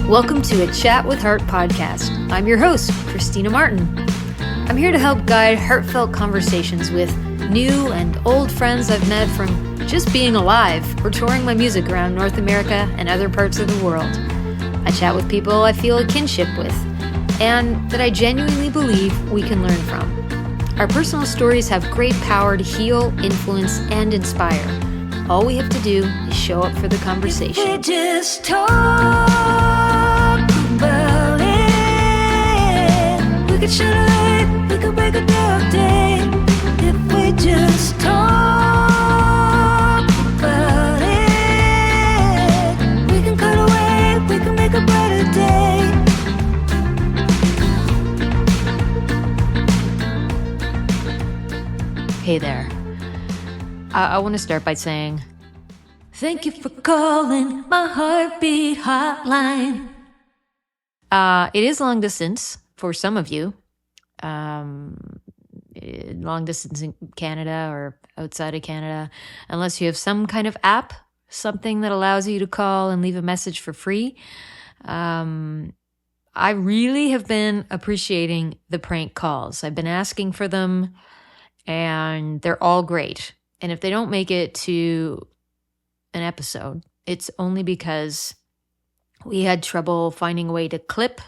Welcome to a Chat with Heart podcast. I'm your host, Christina Martin. I'm here to help guide heartfelt conversations with new and old friends I've met from just being alive or touring my music around North America and other parts of the world. I chat with people I feel a kinship with and that I genuinely believe we can learn from. Our personal stories have great power to heal, influence, and inspire. All we have to do is show up for the conversation. We just talk about it. We could shine a light, we could break a dark day. If we just talk about it, we can cut away, we can make a brighter day. Hey there. I want to start by saying, Thank you for calling my heartbeat hotline. it is long distance for some of you. Long distance in Canada or outside of Canada, unless you have some kind of app, something that allows you to call and leave a message for free. I really have been appreciating the prank calls. I've been asking for them, and they're all great. And if they don't make it to an episode, it's only because we had trouble finding a way to clip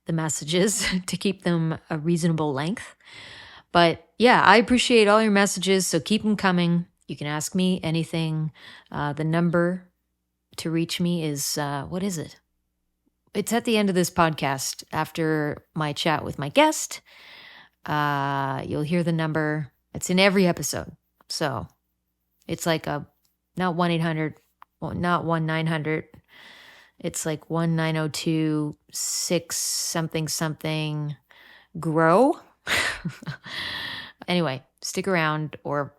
the messages to keep them a reasonable length. But yeah, I appreciate all your messages, so keep them coming. You can ask me anything. The number to reach me is, what is it? It's at the end of this podcast after my chat with my guest. You'll hear the number. It's in every episode. So it's like not 1-800, not 1-900. It's like 1-902-6 grow. Anyway, stick around or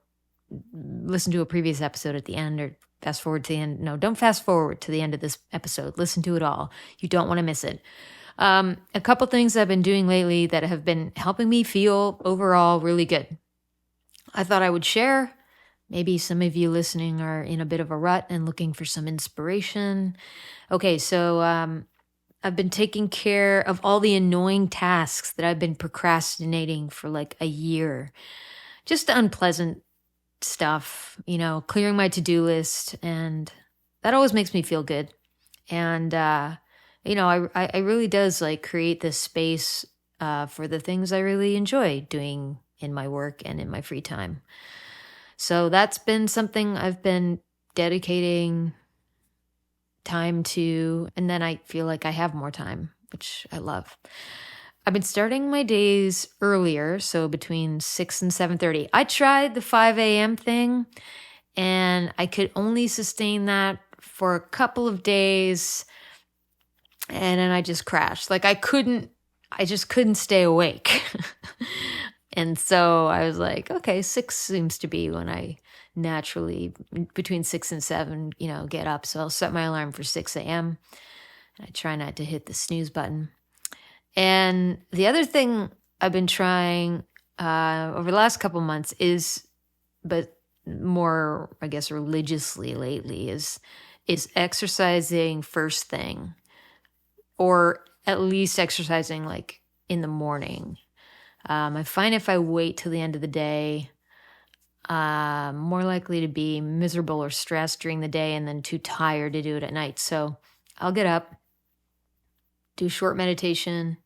listen to a previous episode at the end or fast forward to the end. No, don't fast forward to the end of this episode. Listen to it all. You don't want to miss it. A couple things I've been doing lately that have been helping me feel overall really good. I thought I would share. Maybe some of you listening are in a bit of a rut and looking for some inspiration. Okay, so I've been taking care of all the annoying tasks that I've been procrastinating for like a year. Just unpleasant stuff, clearing my to-do list, and that always makes me feel good. And, I really does like create this space for the things I really enjoy doing in my work and in my free time. So that's been something I've been dedicating time to, and then I feel like I have more time, which I love. I've been starting my days earlier, so between 6 and 7:30. I tried the 5 a.m. thing, and I could only sustain that for a couple of days, and then I just crashed. Like I just couldn't stay awake. And so I was like, okay, 6 seems to be when I naturally, between 6 and 7, get up. So I'll set my alarm for 6 a.m. I try not to hit the snooze button. And the other thing I've been trying over the last couple months but more, I guess, religiously lately is exercising first thing, or at least exercising like in the morning. I find if I wait till the end of the day, I'm more likely to be miserable or stressed during the day and then too tired to do it at night. So I'll get up, do a short meditation,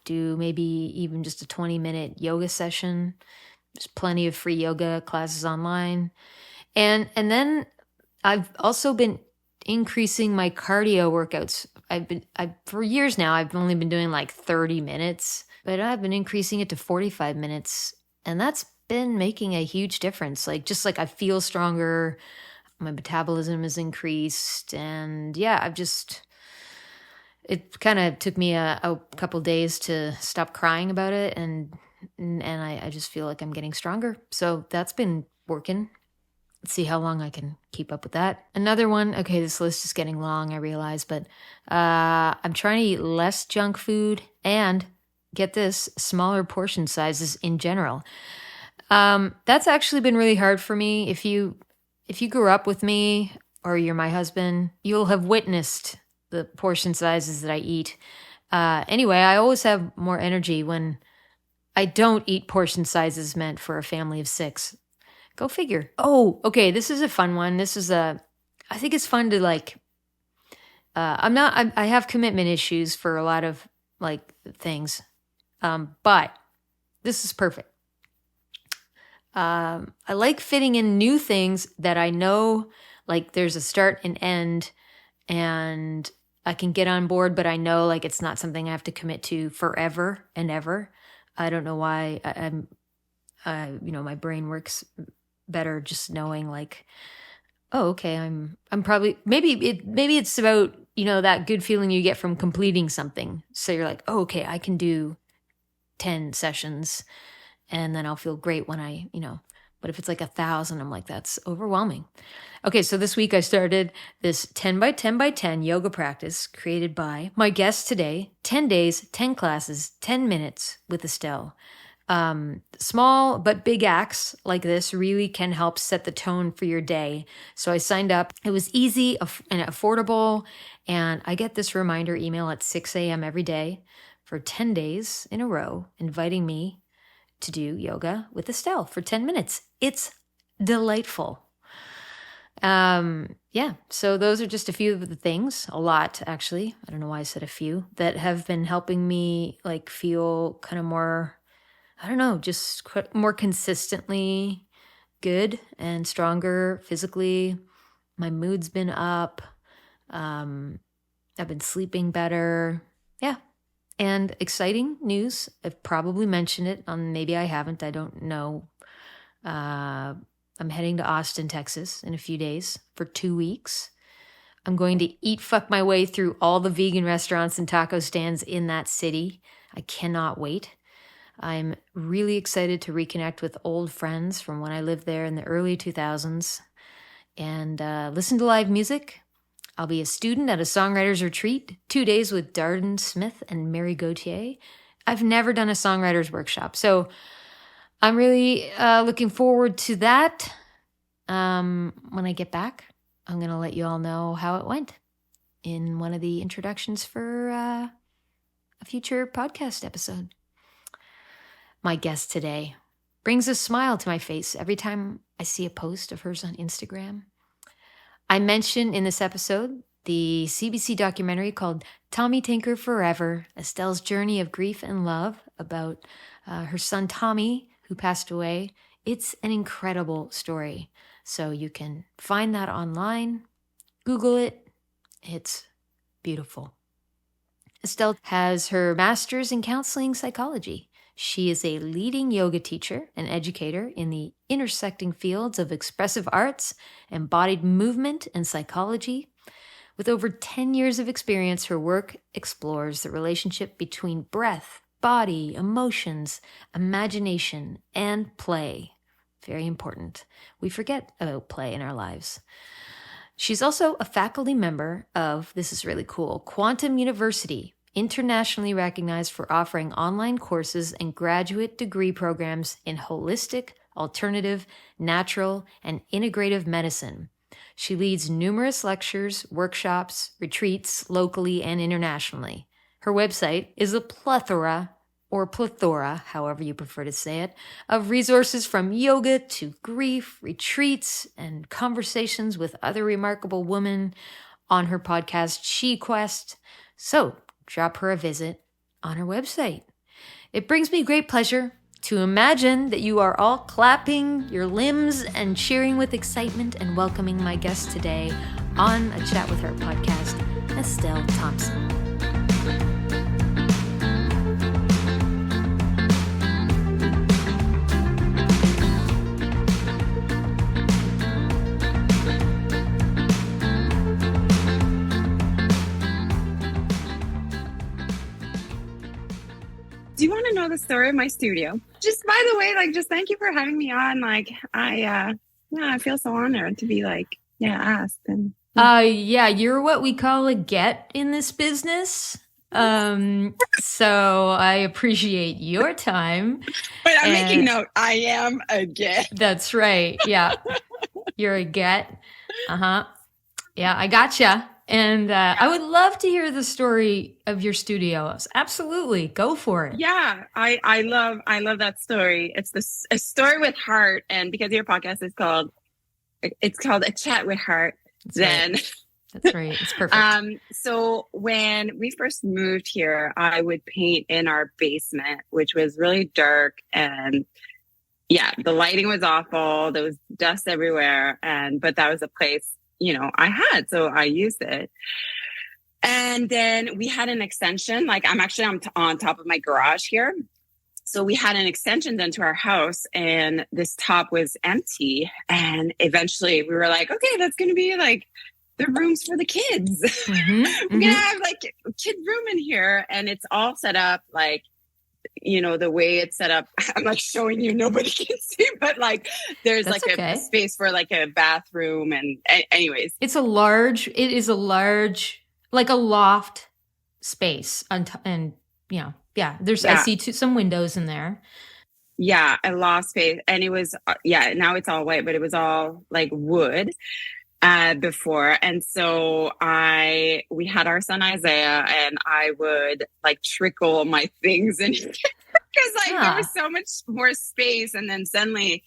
do maybe even just a 20-minute yoga session. There's plenty of free yoga classes online. And then I've also been increasing my cardio workouts. For years now, I've only been doing like 30 minutes. But I've been increasing it to 45 minutes, and that's been making a huge difference. Like I feel stronger, my metabolism is increased, and yeah, it kind of took me a couple days to stop crying about it, and I just feel like I'm getting stronger. So that's been working. Let's see how long I can keep up with that. Another one, okay, this list is getting long, I realize, but I'm trying to eat less junk food and get this, smaller portion sizes in general. That's actually been really hard for me. If you grew up with me, or you're my husband, you'll have witnessed the portion sizes that I eat. Anyway, I always have more energy when I don't eat portion sizes meant for a family of 6. Go figure. Oh, okay. This is a fun one. I think it's fun to like, I have commitment issues for a lot of like things. But this is perfect. I like fitting in new things that I know, like there's a start and end and I can get on board, but I know like it's not something I have to commit to forever and ever. I don't know why my brain works better just knowing like, oh, okay, I'm probably, maybe it's about, that good feeling you get from completing something. So you're like, oh, okay, I can do 10 sessions and then I'll feel great when but if it's like 1,000, I'm like, that's overwhelming. Okay, so this week I started this 10 by 10 by 10 yoga practice created by my guest today, 10 days, 10 classes, 10 minutes with Estelle. Small but big acts like this really can help set the tone for your day. So I signed up. It was easy and affordable. And I get this reminder email at 6 a.m. every day for 10 days in a row, inviting me to do yoga with Estelle for 10 minutes. It's delightful. So those are just a few of the things, a lot actually. I don't know why I said a few, that have been helping me like feel kind of more, I don't know, just more consistently good and stronger physically. My mood's been up. I've been sleeping better. Yeah. And exciting news. I've probably mentioned it maybe I haven't. I don't know. I'm heading to Austin, Texas in a few days for 2 weeks. I'm going to fuck my way through all the vegan restaurants and taco stands in that city. I cannot wait. I'm really excited to reconnect with old friends from when I lived there in the early 2000s and listen to live music. I'll be a student at a songwriter's retreat, 2 days with Darden Smith and Mary Gauthier. I've never done a songwriter's workshop, so I'm really looking forward to that. When I get back, I'm going to let you all know how it went in one of the introductions for a future podcast episode. My guest today brings a smile to my face every time I see a post of hers on Instagram. I mentioned in this episode the CBC documentary called Tommy Tinker Forever, Estelle's journey of grief and love about her son Tommy, who passed away. It's an incredible story. So you can find that online, Google it. It's beautiful. Estelle has her master's in counseling psychology. She is a leading yoga teacher and educator in the intersecting fields of expressive arts, embodied movement, and psychology. With over 10 years of experience, her work explores the relationship between breath, body, emotions, imagination, and play. Very important. We forget about play in our lives. She's also a faculty member of, this is really cool, Quantum University, internationally recognized for offering online courses and graduate degree programs in holistic, alternative, natural, and integrative medicine. She leads numerous lectures, workshops, retreats locally and internationally. Her website is a plethora, however you prefer to say it, of resources from yoga to grief, retreats, and conversations with other remarkable women on her podcast, She Quest. So, drop her a visit on her website. It brings me great pleasure to imagine that you are all clapping your limbs and cheering with excitement and welcoming my guest today on A Chat with Her podcast, Estelle Thomson. Do you want to know the story of my studio? Just by the way, just thank you for having me on. I feel so honored to be asked. And you're what we call a get in this business. So I appreciate your time. But I'm making note. I am a get. That's right. Yeah. You're a get. Yeah, I gotcha. And I would love to hear the story of your studios. Absolutely. Go for it. Yeah, I love that story. It's a story with heart, and because your podcast is called A Chat with Heart, That's then right. That's right. It's perfect. So when we first moved here, I would paint in our basement, which was really dark, and yeah, the lighting was awful. There was dust everywhere, but that was a place, I had, so I used it. And then we had an extension. Like I'm actually on top of my garage here. So we had an extension done to our house, and this top was empty. And eventually we were like, okay, that's going to be like the rooms for the kids. Mm-hmm, We're going to have like a kid room in here. And it's all set up like, the way it's set up. I'm like showing you, nobody can see, but like there's That's like okay. a space for like a bathroom. And anyways. It is a large, like a loft space. And, yeah, I see some windows in there. Yeah, a loft space. And it was, now it's all white, but it was all like wood before. And so we had our son Isaiah, and I would like trickle my things in here because there was so much more space. And then suddenly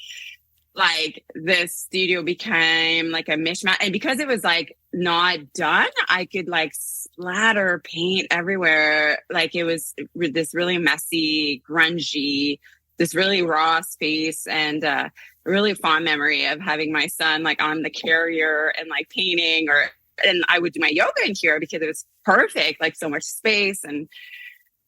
like this studio became like a mishmash. And because it was like not done, I could like splatter paint everywhere. Like it was this really messy, grungy, this really raw space, and a really fond memory of having my son like on the carrier and like painting, and I would do my yoga in here because it was perfect, like so much space. And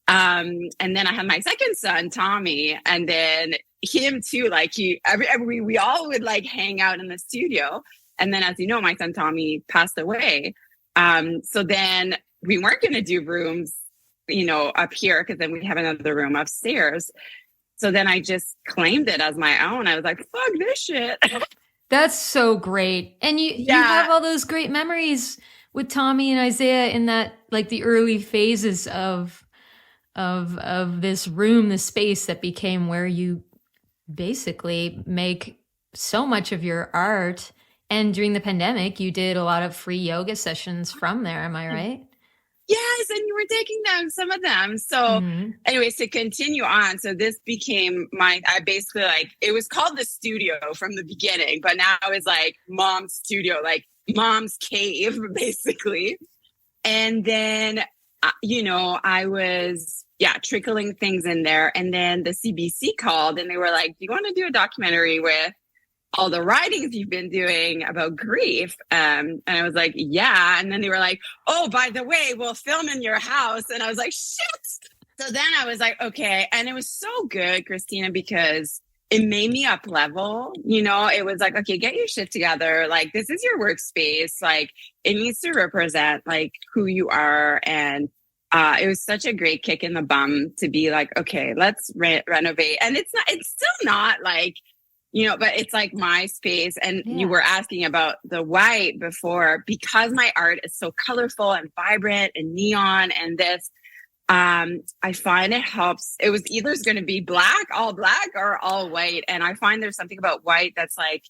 then I had my second son, Tommy, and then him too, like we all would like hang out in the studio. And then, as you know, my son Tommy passed away. So then we weren't going to do rooms, up here, because then we have another room upstairs. So then I just claimed it as my own. I was like, fuck this shit. That's so great. And you have all those great memories with Tommy and Isaiah in that, like the early phases of this room, this space that became where you basically make so much of your art. And during the pandemic, you did a lot of free yoga sessions from there. Am I right? Yes, and you were taking some of them. So anyways, to continue on, so this became I basically like, it was called the studio from the beginning, but now it's like mom's studio, like mom's cave, basically. And then, I was, trickling things in there. And then the CBC called, and they were like, do you want to do a documentary with all the writings you've been doing about grief? And I was like, yeah. And then they were like, oh, by the way, we'll film in your house. And I was like, shit. So then I was like, okay. And it was so good, Christina, because it made me up level. It was like, okay, get your shit together. Like, this is your workspace. Like, it needs to represent like who you are. And it was such a great kick in the bum to be like, okay, let's renovate. And it's still not like, but it's like my space. And you were asking about the white before, because my art is so colorful and vibrant and neon and this, I find it helps. It was either going to be all black or all white. And I find there's something about white that's like,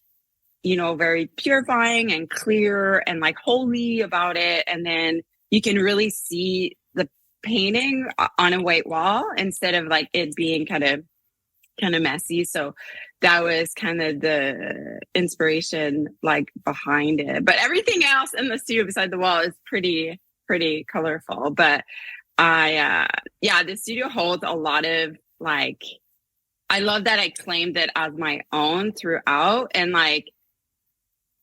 very purifying and clear and like holy about it. And then you can really see the painting on a white wall instead of like it being kind of messy. So that was kind of the inspiration like behind it. But everything else in the studio beside the wall is pretty colorful. But the studio holds a lot of like, I love that I claimed it as my own throughout. And like,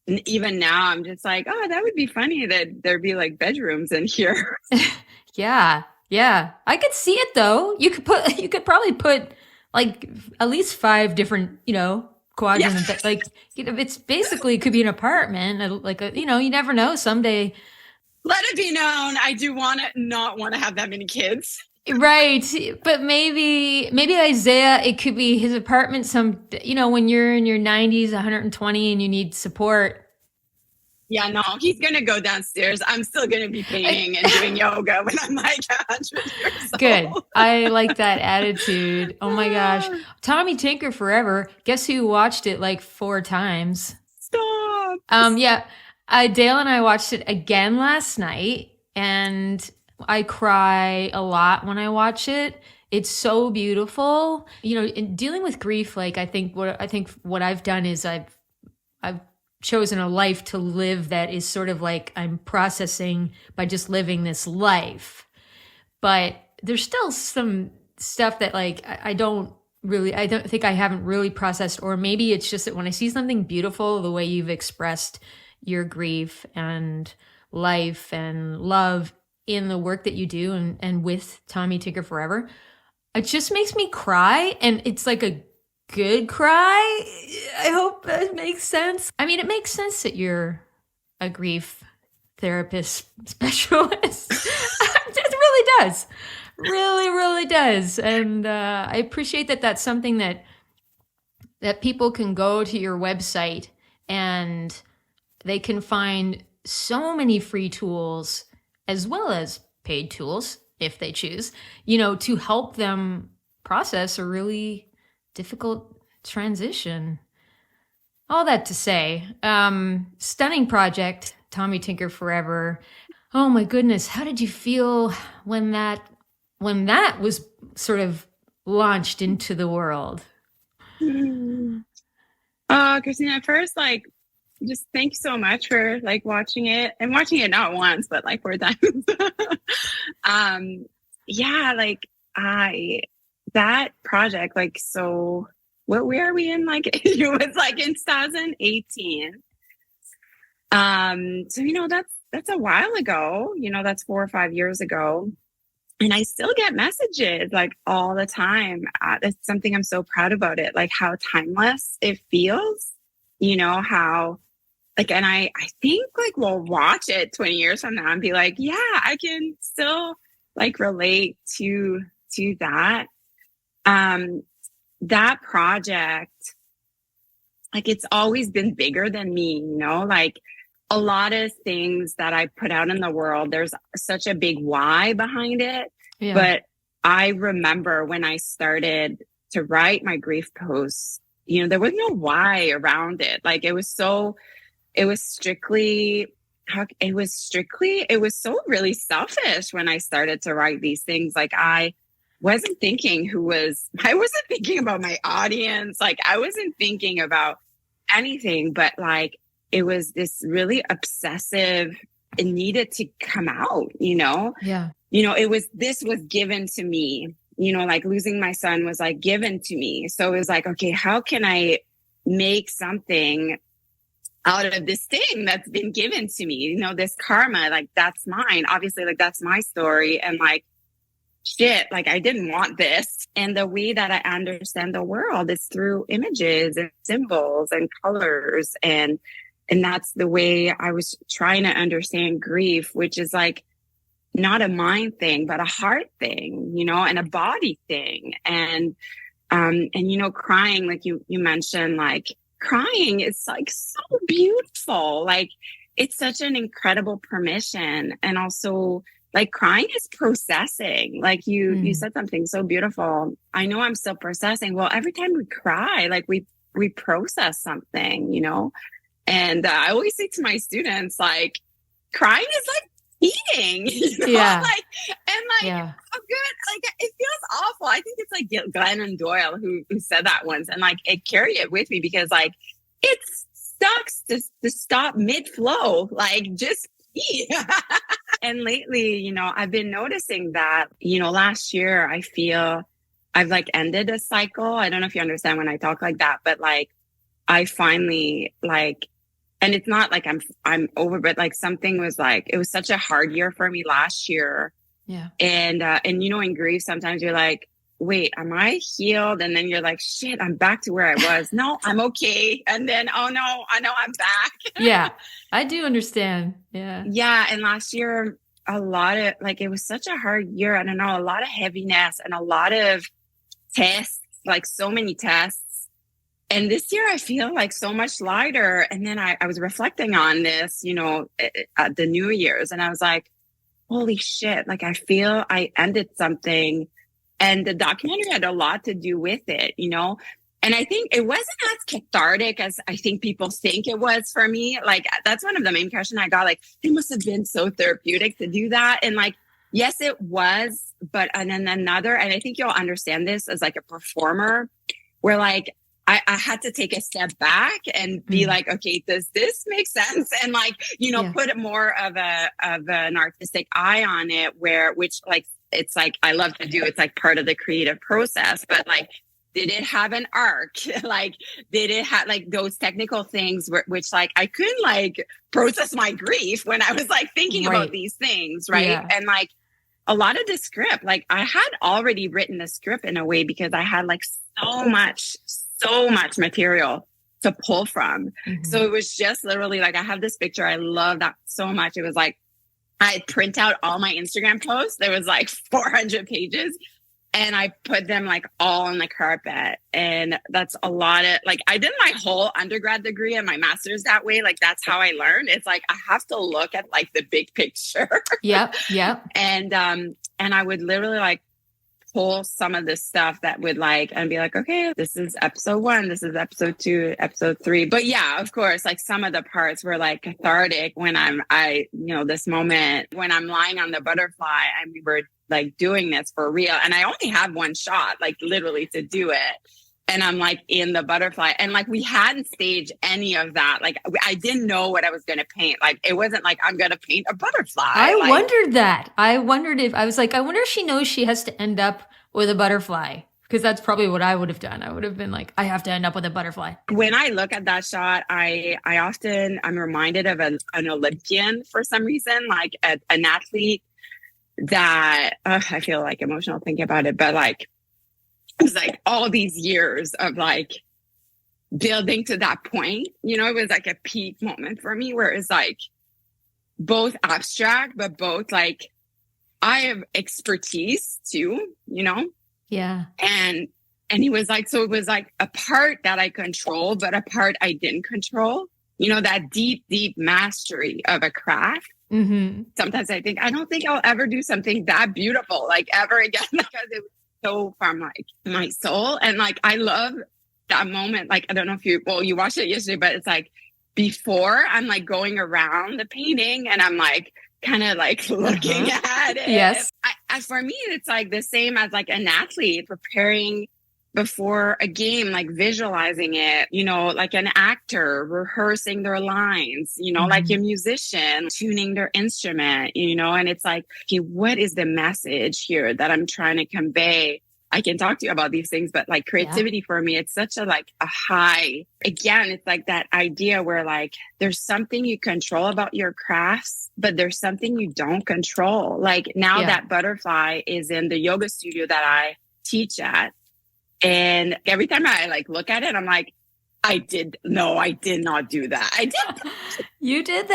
even now I'm just like, oh, that would be funny that there'd be like bedrooms in here. Yeah. I could see it though. You could probably put like at least 5 different, quadrants. Yeah. Like, it's basically, it could be an apartment. Like, you never know someday. Let it be known, I do not want to have that many kids. Right. But maybe Isaiah, it could be his apartment when you're in your 90s, 120 and you need support. Yeah, no, he's going to go downstairs. I'm still going to be painting and doing yoga when I'm like 100 years old. Good. I like that attitude. Oh my gosh. Tommy Tinker Forever. Guess who watched it like 4 times? Stop. Yeah. Dale and I watched it again last night, and I cry a lot when I watch it. It's so beautiful. You know, in dealing with grief, like I think what I've done is I've chosen a life to live that is sort of like I'm processing by just living this life. But there's still some stuff that like I don't think I haven't really processed, or maybe it's just that when I see something beautiful, the way you've expressed your grief and life and love in the work that you do and with Tommy Tinker Forever, it just makes me cry. And it's like a good cry. I hope that makes sense. I mean, it makes sense that you're a grief therapist specialist. It really does. Really, really does. And I appreciate that that's something that people can go to your website and they can find so many free tools as well as paid tools if they choose, you know, to help them process a really difficult transition. All that to say, stunning project, Tommy Tinker Forever. Oh my goodness, how did you feel when that was sort of launched into the world? Christina, at first, like, just thank you so much for like watching it and watching it not once, but like 4 times. Yeah, like that project, like, so where are we in? Like, it was like in 2018. So, you know, that's a while ago, you know, that's 4 or 5 years ago. And I still get messages like all the time. That's something I'm so proud about it, like how timeless it feels, you know, how like, and I think like we'll watch it 20 years from now and be like, yeah, I can still like relate to that. That project, like it's always been bigger than me, you know, like a lot of things that I put out in the world, there's such a big why behind it. Yeah. But I remember when I started to write my grief posts, you know, there was no why around it. Like it was so really selfish when I started to write these things. Like I wasn't thinking about my audience. Like I wasn't thinking about anything, but like, it was this really obsessive, it needed to come out, you know? Yeah. You know, this was given to me, you know, like losing my son was like given to me. So it was like, okay, how can I make something out of this thing that's been given to me? You know, this karma, like that's mine. Obviously, like that's my story. And like, shit, like I didn't want this. And the way that I understand the world is through images and symbols and colors. And that's the way I was trying to understand grief, which is like not a mind thing, but a heart thing, you know, and a body thing. And you know, crying, like you mentioned, like crying is like so beautiful. Like it's such an incredible permission. And also like crying is processing. Like you said something so beautiful. I know I'm still processing. Well, every time we cry, like we process something, you know? And I always say to my students, like, crying is like eating, you know? Yeah. Yeah. Oh, good. Like, it feels awful. I think it's like Glennon Doyle who said that once. And like, it carried it with me because like, it sucks to stop mid-flow. Like, just eat. And lately, you know, I've been noticing that, you know, last year, I feel I've like ended a cycle. I don't know if you understand when I talk like that, but like, I finally like, and it's not like I'm over, but like something was like, it was such a hard year for me last year. Yeah. And you know, in grief, sometimes you're like, wait, am I healed? And then you're like, shit, I'm back to where I was. No, I'm okay. And then, oh no, I know I'm back. Yeah, I do understand. Yeah. Yeah. And last year, a lot of like, it was such a hard year. I don't know, a lot of heaviness and a lot of tests, like so many tests. And this year I feel like so much lighter. And then I was reflecting on this, you know, at the New Year's, and I was like, holy shit, like I feel I ended something. And the documentary had a lot to do with it, you know, And I think it wasn't as cathartic as I think people think it was for me. Like, that's one of the main questions I got. Like, it must have been so therapeutic to do that. And like, yes, it was. But, and then another, and I think you'll understand this as like a performer, where like, I had to take a step back and be like, okay, does this make sense? And like, you know, put more of an artistic eye on it, which like, it's like, I love to do, it's like part of the creative process, but like, did it have an arc? Like, did it have like those technical things which like I couldn't like process my grief when I was like thinking about these things. Right. Yeah. And like a lot of the script, like I had already written the script in a way because I had like so much material to pull from. So it was just literally like, I have this picture. I love that so much. It was like, I print out all my Instagram posts. There was like 400 pages. And I put them like all on the carpet. And that's a lot of like, I did my whole undergrad degree and my master's that way. Like, that's how I learned. It's like, I have to look at like the big picture. Yep. And I would literally like pull some of this stuff that would like, and be like, okay, this is episode 1, this is episode 2, episode 3. But yeah, of course, like some of the parts were like cathartic when this moment when I'm lying on the butterfly and we were like doing this for real. And I only have one shot, like literally to do it. And I'm like in the butterfly and like, we hadn't staged any of that. Like I didn't know what I was going to paint. Like, it wasn't like, I'm going to paint a butterfly. I wondered that. I wondered if I wonder if she knows she has to end up with a butterfly. Because that's probably what I would have done. I would have been like, I have to end up with a butterfly. When I look at that shot, I'm reminded of an Olympian for some reason, like an athlete that I feel like emotional thinking about it, but like it was like all these years of like building to that point, you know. It was like a peak moment for me where it's like both abstract but both like I have expertise too, you know. And he was like, so it was like a part that I control but a part I didn't control, you know, that deep mastery of a craft. Sometimes I don't think I'll ever do something that beautiful, like ever again, because it was so from like my soul. And like, I love that moment. Like, I don't know if you watched it yesterday, but it's like before I'm like going around the painting and I'm like kind of like looking at it. Yes. For me, it's like the same as like an athlete preparing before a game, like visualizing it, you know, like an actor rehearsing their lines, you know, like a musician tuning their instrument, you know, and it's like, okay, what is the message here that I'm trying to convey? I can talk to you about these things, but like creativity for me, it's such a high. Again, it's like that idea where like there's something you control about your crafts, but there's something you don't control. Like now that butterfly is in the yoga studio that I teach at. And every time I like look at it, I'm like, I did not do that. I did. You did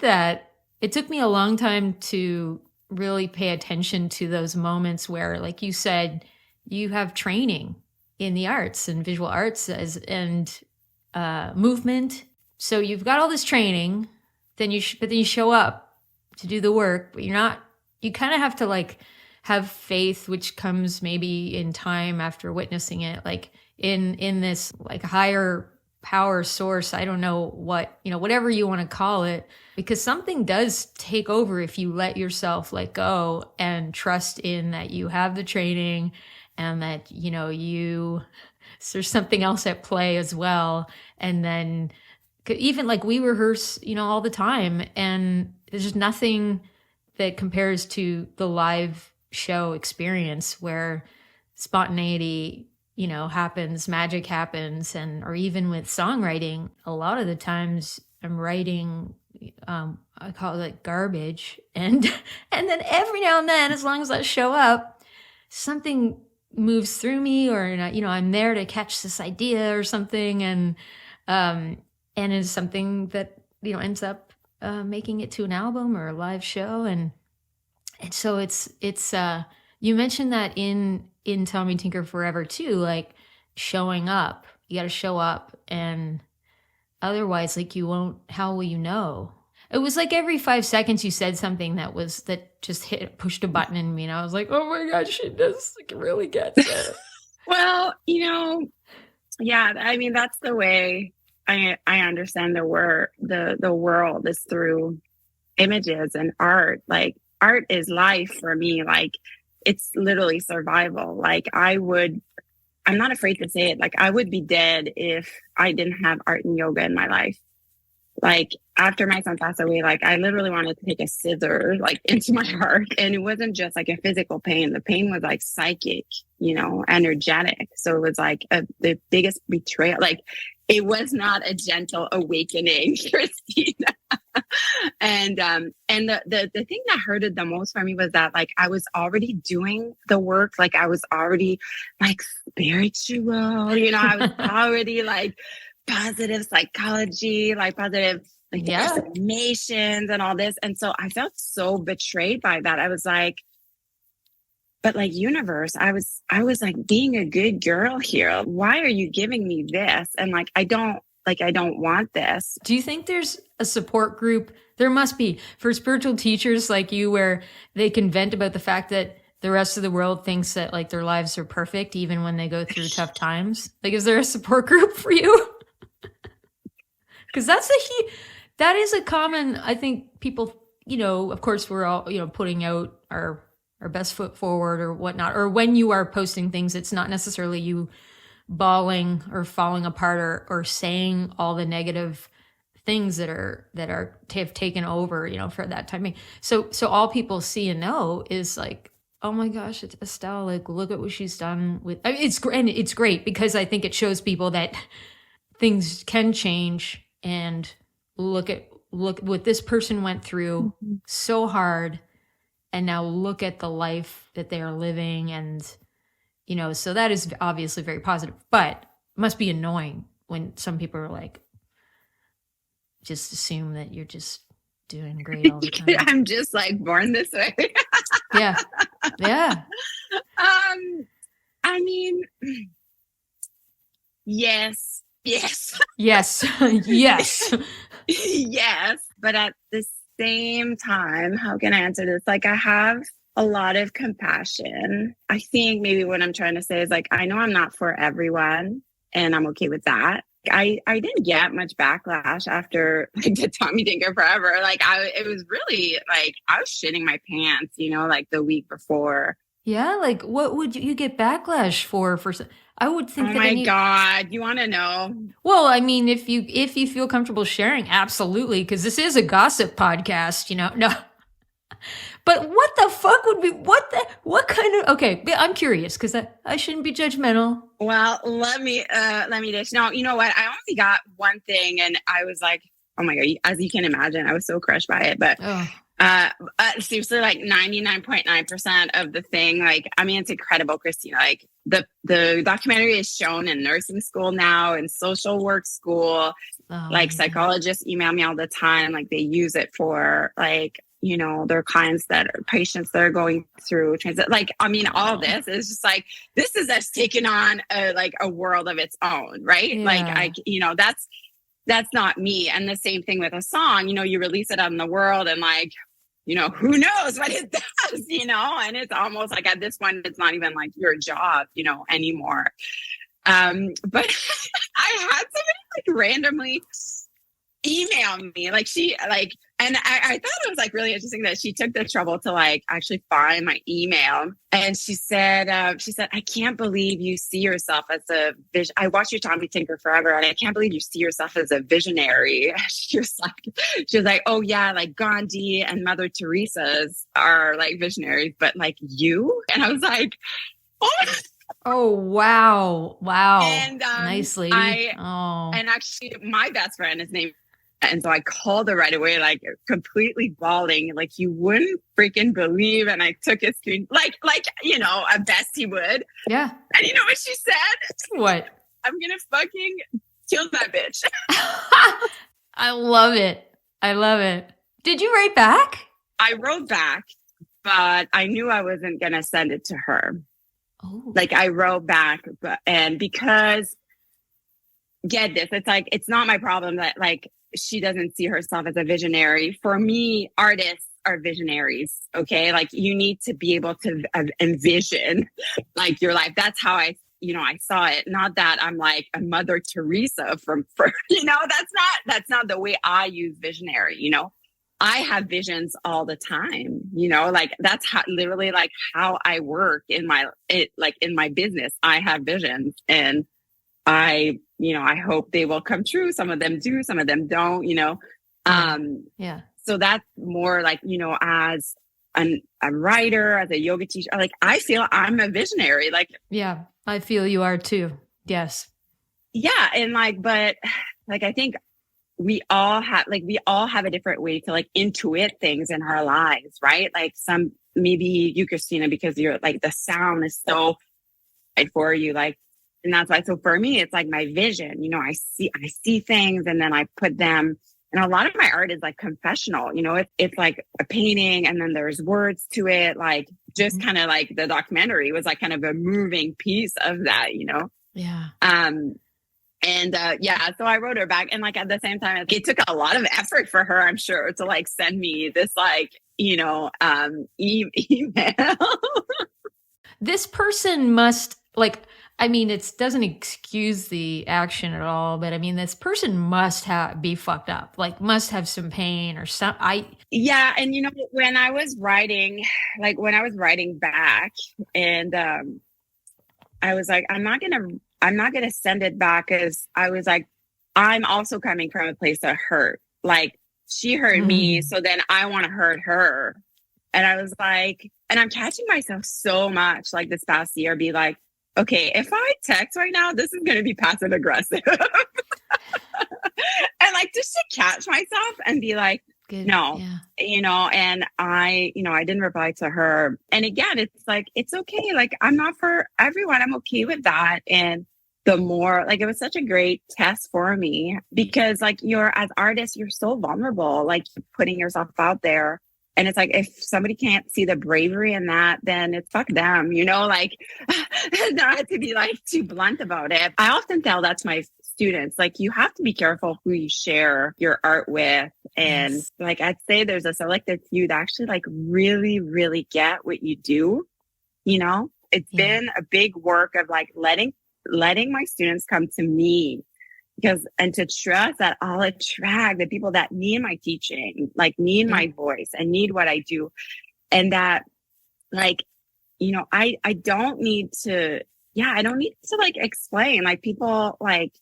that. It took me a long time to really pay attention to those moments where, like you said, you have training in the arts and visual arts and movement. So you've got all this training, but then you show up to do the work, but you kind of have to like have faith, which comes maybe in time after witnessing it, like in this like higher power source. I don't know what, whatever you want to call it, because something does take over if you let yourself let go and trust in that you have the training and that, there's something else at play as well. And then even like we rehearse, all the time, and there's just nothing that compares to the live show experience where spontaneity, happens, magic happens. Or even with songwriting, a lot of the times I'm writing, I call it like garbage. And then every now and then, as long as I show up, something moves through me, or, I'm there to catch this idea or something. And it's something that, ends up making it to an album or a live show. And so it's you mentioned that in Tommy Tinker Forever too, like showing up, you got to show up, and otherwise, like how will you know? It was like every 5 seconds you said something that just pushed a button in me, and I was like, oh my God, she really gets it. Well, yeah, I mean, that's the way I understand the world is through images and art. Like art is life for me. Like it's literally survival. Like I'm not afraid to say it. Like I would be dead if I didn't have art and yoga in my life. Like after my son passed away, like I literally wanted to take a scissor like into my heart. And it wasn't just like a physical pain. The pain was like psychic, energetic. So it was like the biggest betrayal. Like it was not a gentle awakening, Christina. And the thing that hurted the most for me was that like I was already doing the work. Like I was already like spiritual, I was already like positive psychology, like positive like affirmations and all this. And so I felt so betrayed by that. I was like, but like universe, I was like being a good girl here. Why are you giving me this? And like I don't want this. Do you think there's a support group? There must be for spiritual teachers like you where they can vent about the fact that the rest of the world thinks that like their lives are perfect even when they go through tough times. Like, is there a support group for you? Because that is a common, I think people, of course we're all, putting out our best foot forward or whatnot. Or when you are posting things, it's not necessarily you bawling or falling apart or saying all the negative things that have taken over, for that timing. So all people see and know is like, oh my gosh, it's Estelle. Like, look at what she's done with. I mean, it's great because I think it shows people that things can change. And look what this person went through so hard, and now look at the life that they are living, and so that is obviously very positive. But it must be annoying when some people are like, just assume that you're just doing great all the time. I'm just like born this way. Yeah. I mean, yes. Yes. Yes. But at the same time, how can I answer this? Like I have a lot of compassion. I think maybe what I'm trying to say is like, I know I'm not for everyone and I'm okay with that. I didn't get much backlash after like the Tommy Tinker Forever. Like it was really like, I was shitting my pants, like the week before. Yeah. Like what would you get backlash for? I would think. Oh my God. You want to know? Well, I mean, if you feel comfortable sharing, absolutely. Cause this is a gossip podcast, no, but what the fuck would be, what kind of, okay. I'm curious cause I shouldn't be judgmental. Well, let me dish. No, you know what? I only got one thing and I was like, oh my God, as you can imagine, I was so crushed by it, but seriously, like 99.9% of the thing, like, I mean, it's incredible, Christina. Like the documentary is shown in nursing school now, in social work school. Like psychologists email me all the time. Like they use it for like, their clients patients that are going through transit. Like, I mean, all this is just like, this is us taking on a world of its own, right? Yeah. Like, that's not me. And the same thing with a song, you release it out in the world and like, who knows what it does, and it's almost like at this point, it's not even like your job, anymore. But I had somebody like randomly email me, like and I thought it was like really interesting that she took the trouble to like actually find my email. And she said, I can't believe you see yourself as a vision. I watched your Tommy Tinker Forever and I can't believe you see yourself as a visionary. She was like, oh yeah, like Gandhi and Mother Teresa's are like visionaries, but like you? And I was like, oh, wow. And nice lady. And actually my best friend is named. And so I called her right away, like completely bawling, like you wouldn't freaking believe. And I took a screen, like, a bestie would. Yeah. And you know what she said? What? I'm going to fucking kill that bitch. I love it. Did you write back? I wrote back, but I knew I wasn't going to send it to her. Oh. Like I wrote back, and because get this, it's like, it's not my problem that like, she doesn't see herself as a visionary. For me, artists are visionaries. Okay. Like you need to be able to envision like your life. That's how I I saw it. Not that I'm like a Mother Teresa for that's not the way I use visionary. I have visions all the time, like that's literally like how I work in my business. I have visions, and I hope they will come true. Some of them do, some of them don't, Yeah. So that's more like, as a writer, as a yoga teacher, like I feel I'm a visionary. Like, yeah, I feel you are too. Yes. Yeah. And but I think we all have a different way to like intuit things in our lives, right? Like maybe you, Christina, because you're like, the sound is so right for you. Like, and that's why. So for me, it's like my vision, I see things, and then I put them. And a lot of my art is like confessional, it's like a painting, and then there's words to it. Like just kind of like the documentary was like kind of a moving piece of that, Yeah. So I wrote her back, and like at the same time, it took a lot of effort for her, I'm sure, to like send me this like, email. This person must it doesn't excuse the action at all, but I mean, this person must be fucked up, like must have some pain or something. Yeah. And when I was writing back, and I was like, I'm not going to send it back, because I was like, I'm also coming from a place of hurt. Like she hurt me, so then I want to hurt her. And I was like, and I'm catching myself so much like this past year, be like, okay, if I text right now, this is going to be passive aggressive. And like just to catch myself and be like, good. No, yeah. And I didn't reply to her. And again, it's like, it's okay. Like I'm not for everyone. I'm okay with that. And the more like, it was such a great test for me, because like as artists, you're so vulnerable, like putting yourself out there. And it's like, if somebody can't see the bravery in that, then it's fuck them, like not to be like too blunt about it. I often tell that to my students, like you have to be careful who you share your art with. And yes. Like, I'd say there's a selected few that actually like really, really get what you do. It's been a big work of like letting my students come to me, and to trust that I'll attract the people that need my teaching, like need my voice and need what I do. And that like, I don't need to like explain, like people like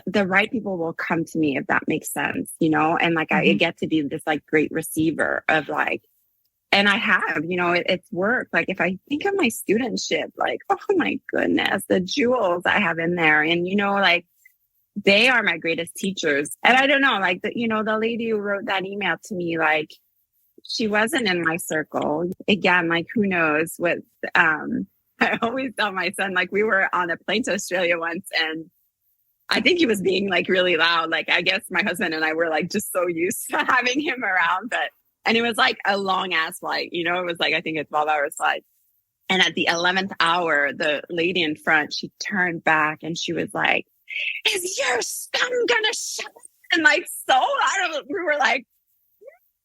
the right people will come to me, if that makes sense, and like I get to be this like great receiver of like, and I have, it's work. Like if I think of my studentship, like, oh my goodness, the jewels I have in there. And, like they are my greatest teachers. And I don't know, like, the lady who wrote that email to me, like she wasn't in my circle. Again, like who knows what, I always tell my son, like we were on a plane to Australia once, and I think he was being like really loud. Like, I guess my husband and I were like just so used to having him around, and it was like a long ass flight, it was like, I think a 12-hour flight. And at the 11th hour, the lady in front, she turned back and she was like, is your scum gonna shut up? And like, so we were like,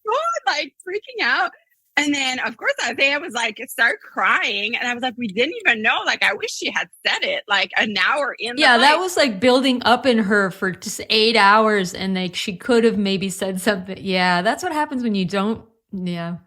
God, like freaking out. And then of course Isaiah was like, start crying. And I was like, we didn't even know. Like, I wish she had said it like an hour in. Yeah, that was like building up in her for just 8 hours. And like, she could have maybe said something. Yeah, that's what happens when you don't. Yeah.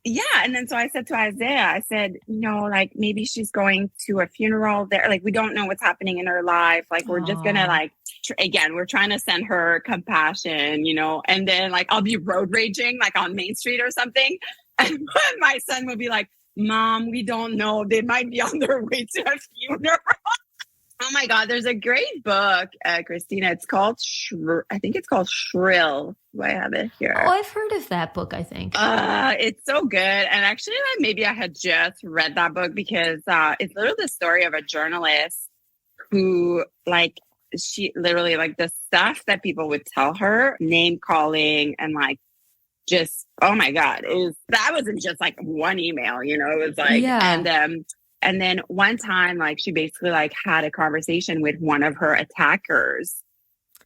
Yeah. And then so I said to Isaiah, I said, like maybe she's going to a funeral there. Like, we don't know what's happening in her life. Like, we're just going to like, again, we're trying to send her compassion, and then like, I'll be road raging like on Main Street or something. And my son would be like, Mom, we don't know. They might be on their way to a funeral. Oh my God. There's a great book, Christina. It's called, I think it's called Shrill. Do I have it here? Oh, I've heard of that book, I think. It's so good. And actually, like, maybe I had just read that book because it's literally the story of a journalist who like, she literally like the stuff that people would tell her, name calling and like, just, oh my God, that wasn't just like one email, it was like, and then one time, like she basically like had a conversation with one of her attackers,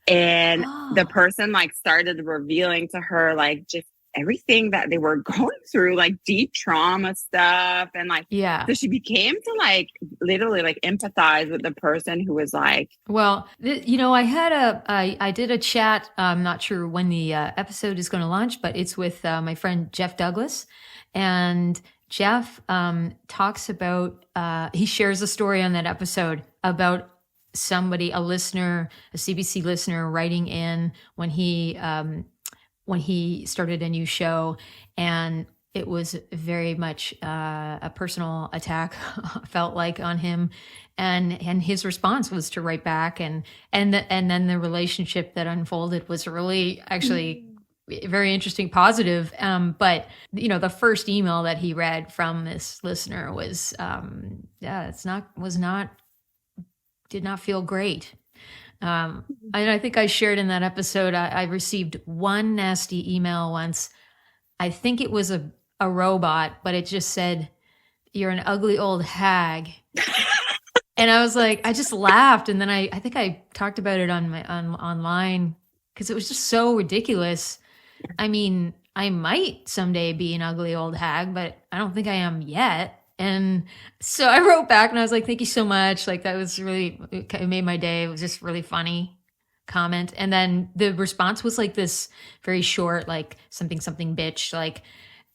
and the person like started revealing to her like just everything that they were going through, like deep trauma stuff. And like, so she became to like literally like empathize with the person who was like, well, I did a chat. I'm not sure when the episode is going to launch, but it's with my friend Jeff Douglas. And Jeff talks about, he shares a story on that episode about somebody, a listener, a CBC listener writing in when he started a new show, and it was very much a personal attack felt like on him, and his response was to write back, and then the relationship that unfolded was really actually very interesting, positive. But the first email that he read from this listener was did not feel great. And I think I shared in that episode, I received one nasty email once. I think it was a robot, but it just said, "You're an ugly old hag." And I was like, I just laughed. And then I think I talked about it online because it was just so ridiculous. I mean, I might someday be an ugly old hag, but I don't think I am yet. And so I wrote back and I was like, thank you so much. Like, that was really, it made my day. It was just really funny comment. And then the response was like this very short, like something bitch, like,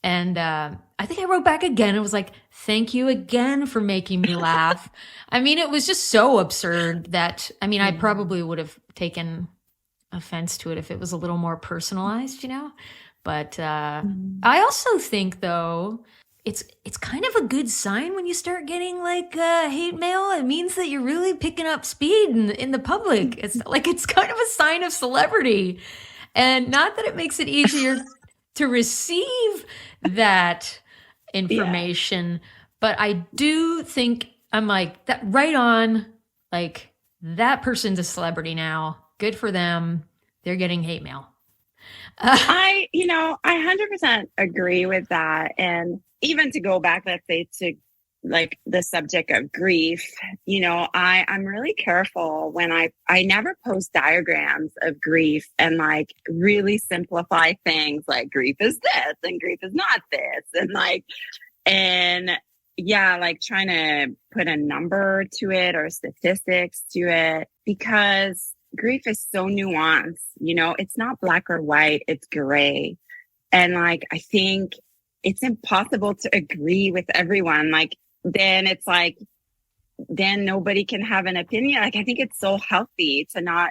and I think I wrote back again. It was like, thank you again for making me laugh. I mean, it was just so absurd that, I mean, I probably would have taken offense to it if it was a little more personalized, But I also think, though, it's kind of a good sign when you start getting like hate mail. It means that you're really picking up speed in the public. It's kind of a sign of celebrity, and not that it makes it easier to receive that information, but I do think I'm like that right on. Like, that person's a celebrity now. Good for them. They're getting hate mail. I 100% agree with that. And even to go back, let's say, to like the subject of grief, I'm really careful when I never post diagrams of grief and like really simplify things like grief is this and grief is not this. And like trying to put a number to it or statistics to it, because grief is so nuanced, it's not black or white, it's gray. And like, I think it's impossible to agree with everyone. Like, then it's like, then nobody can have an opinion. Like, I think it's so healthy to not,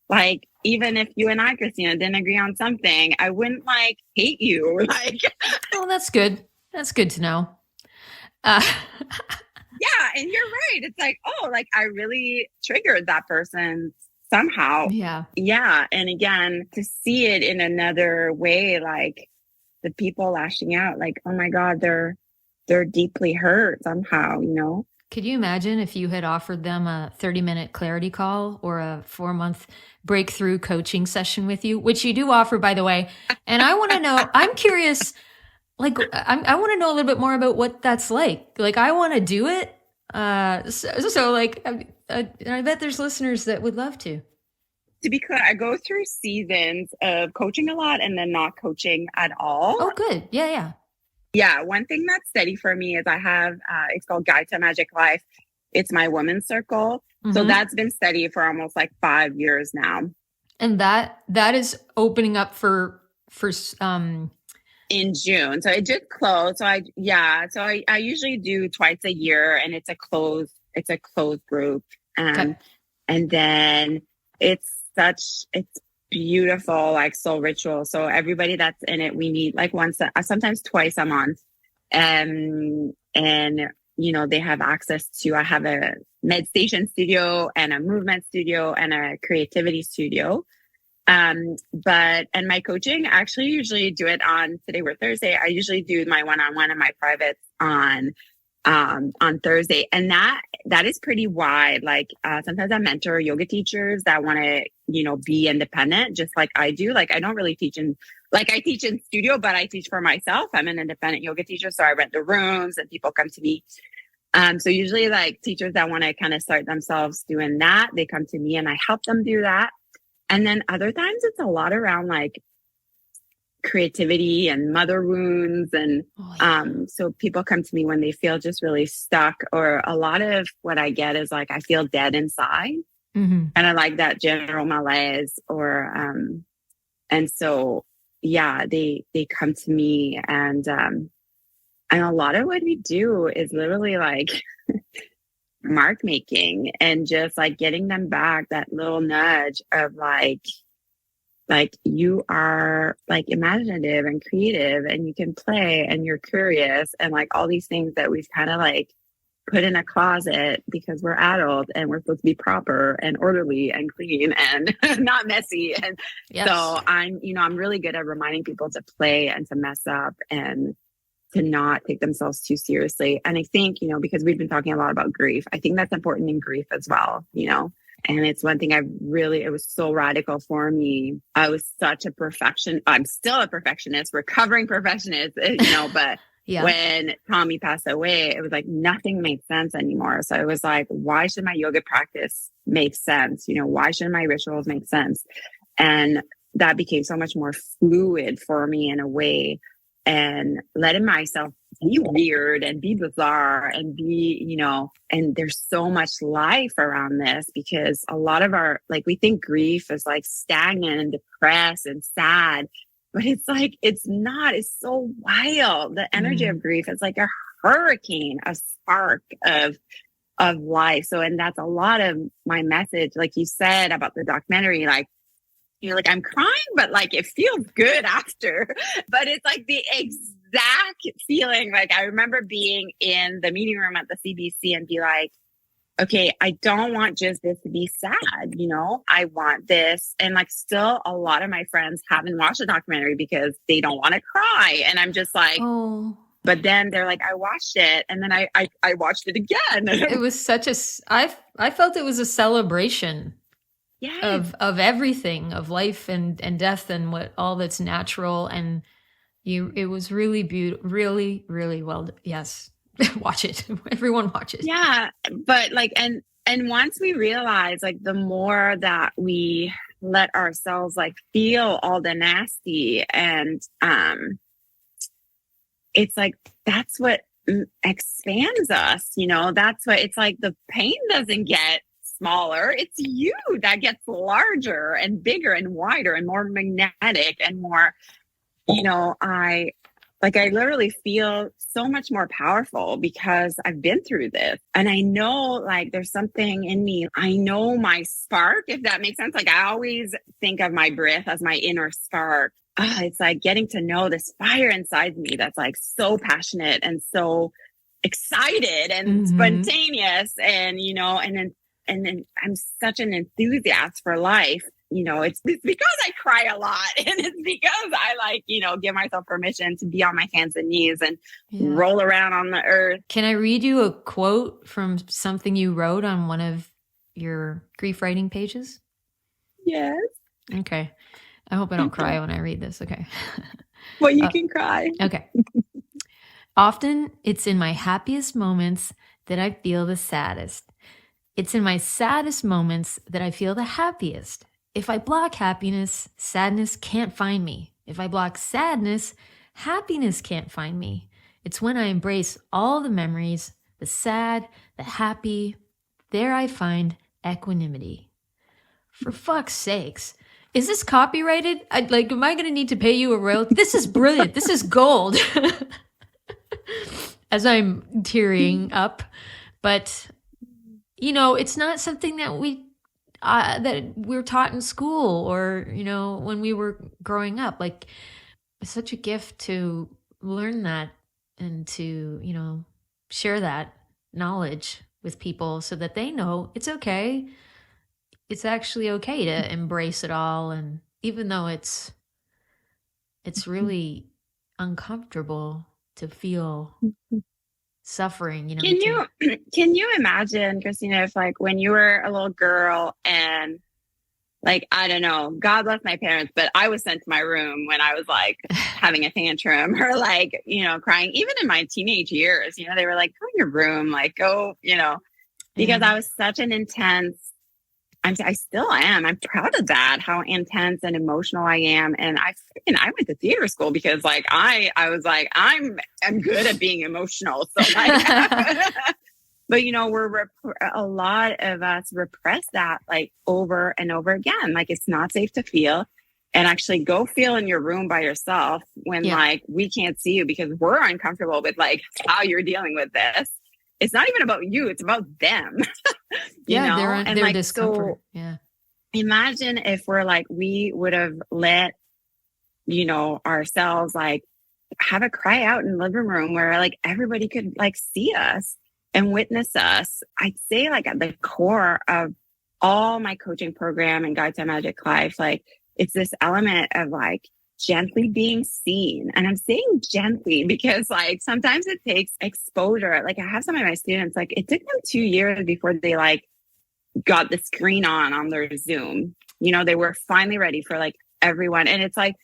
like, even if you and I, Christina, didn't agree on something, I wouldn't like hate you. Like, well, that's good. That's good to know. Yeah. And you're right. It's like, oh, like I really triggered that person somehow. Yeah. Yeah. And again, to see it in another way, like the people lashing out, like, oh my God, they're deeply hurt somehow, Could you imagine if you had offered them a 30-minute clarity call or a 4-month breakthrough coaching session with you, which you do offer, by the way? And I want to know, I'm curious, like, I want to know a little bit more about what that's like. Like, I want to do it. So like, I bet there's listeners that would love to. To be clear, I go through seasons of coaching a lot and then not coaching at all. Oh, good. Yeah. Yeah. One thing that's steady for me is I have, it's called Guide to Magic Life. It's my women's circle. Mm-hmm. So that's been steady for almost like 5 years now. And that is opening up for in June. So it just closed. So I usually do twice a year, and it's a closed group. Okay. And then it's beautiful, like soul ritual. So everybody that's in it, we meet like sometimes twice a month. And they have access to, I have a meditation studio and a movement studio and a creativity studio. And my coaching, I actually usually do it on, today we're Thursday. I usually do my one-on-one and my privates on Thursday. And that is pretty wide. Like, sometimes I mentor yoga teachers that want to, be independent, just like I do. Like, I don't really teach I teach in studio, but I teach for myself. I'm an independent yoga teacher. So I rent the rooms and people come to me. So usually like teachers that want to kind of start themselves doing that, they come to me and I help them do that. And then other times it's a lot around like creativity and mother wounds. And so people come to me when they feel just really stuck, or a lot of what I get is like, I feel dead inside. And I like that general malaise, or, and so, yeah, they come to me, and a lot of what we do is literally like mark making, and just like getting them back that little nudge of like you are like imaginative and creative, and you can play, and you're curious, and like all these things that we've kind of like put in a closet because we're adult and we're supposed to be proper and orderly and clean and not messy. And so I'm really good at reminding people to play and to mess up and to not take themselves too seriously. And I think, because we've been talking a lot about grief, I think that's important in grief as well, and it's one thing it was so radical for me. I was such a I'm still a perfectionist, recovering perfectionist, but when Tommy passed away, it was like nothing made sense anymore. So it was like, why should my yoga practice make sense? Why should my rituals make sense? And that became so much more fluid for me in a way, and letting myself be weird and be bizarre and be, and there's so much life around this, because a lot of we think grief is like stagnant and depressed and sad. But it's like, it's not. It's so wild. The energy of grief is like a hurricane, a spark of life. So, and that's a lot of my message. Like you said about the documentary, like, you're like, I'm crying, but like, it feels good after. But it's like the exact feeling. Like, I remember being in the meeting room at the CBC and be like, okay, I don't want just this to be sad, I want this. And like, still a lot of my friends haven't watched the documentary because they don't want to cry. And I'm just like, but then they're like, I watched it. And then I watched it again. It was such I felt it was a celebration of everything, of life and death and what all that's natural. And it was really beautiful, really, really well. Yes. Watch it. Everyone watch it. Yeah. But like, and once we realize, like, the more that we let ourselves like feel all the nasty, and it's like, that's what expands us, that's what it's like. The pain doesn't get smaller. It's you that gets larger and bigger and wider and more magnetic and more, I literally feel so much more powerful because I've been through this. And I know, like, there's something in me. I know my spark, if that makes sense. Like, I always think of my breath as my inner spark. It's like getting to know this fire inside me that's like so passionate and so excited and spontaneous. And, and then I'm such an enthusiast for life. It's because I cry a lot, and it's because I give myself permission to be on my hands and knees and roll around on the earth. Can I read you a quote from something you wrote on one of your grief writing pages? Yes. Okay. I hope I don't cry when I read this. Okay. Well, you can cry. Okay. Often it's in my happiest moments that I feel the saddest. It's in my saddest moments that I feel the happiest. If I block happiness, sadness can't find me. If I block sadness, happiness can't find me. It's when I embrace all the memories, the sad, the happy, there I find equanimity. For fuck's sakes. Is this copyrighted? Am I going to need to pay you a royalty? This is brilliant. This is gold. As I'm tearing up. But, it's not something that we're taught in school or, when we were growing up. Like, it's such a gift to learn that and to, share that knowledge with people so that they know it's okay. It's actually okay to embrace it all. And even though it's really uncomfortable to feel suffering, Can you imagine, Christina, if when you were a little girl and I don't know, God bless my parents, but I was sent to my room when I was having a tantrum or crying, even in my teenage years, they were like, go in your room, go, because I was such an intense I still am. I'm proud of that, how intense and emotional I am. And I went to theater school because like I was like, I'm good at being emotional. So like, but you know, a lot of us repress that like over and over again. Like it's not safe to feel, and actually go feel in your room by yourself when like we can't see you because we're uncomfortable with like how you're dealing with this. It's not even about you. It's about them. you know? Their like, discomfort. So imagine if we're like, we would have let, you know, ourselves like have a cry out in the living room where like everybody could like see us and witness us. I'd say like at the core of all my coaching program and Guide to Magic Life, like it's this element of like gently being seen. And I'm saying gently because like sometimes it takes exposure. Like I have some of my students, like it took them 2 years before they like got the screen on their Zoom. You know, they were finally ready for like everyone. And it's like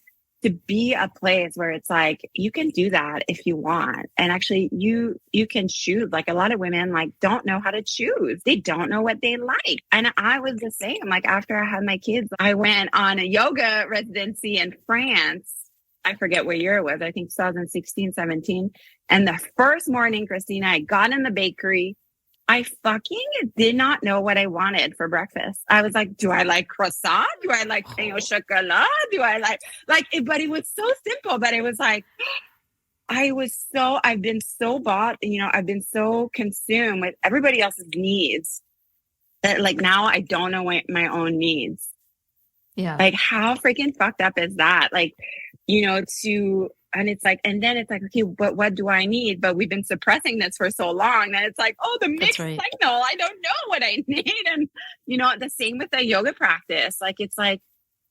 to be a place where it's like, you can do that if you want. And actually you can choose. Like a lot of women like don't know how to choose. They don't know what they like. And I was the same. Like after I had my kids, I went on a yoga residency in France. I forget what year it was. I think 2016, 17. And the first morning, Christina, I got in the bakery. I fucking did not know what I wanted for breakfast. I was like, do I like croissant? Do I like pain au chocolat? Do I like, but it was so simple, but it was like, I've been so bought, you know, I've been so consumed with everybody else's needs that like now I don't know my own needs. Yeah. Like how freaking fucked up is that? Like, you know, and it's like, and then it's like, okay, but what do I need? But we've been suppressing this for so long that it's like, oh, the mixed signal. I don't know what I need. And, you know, the same with the yoga practice. Like, it's like,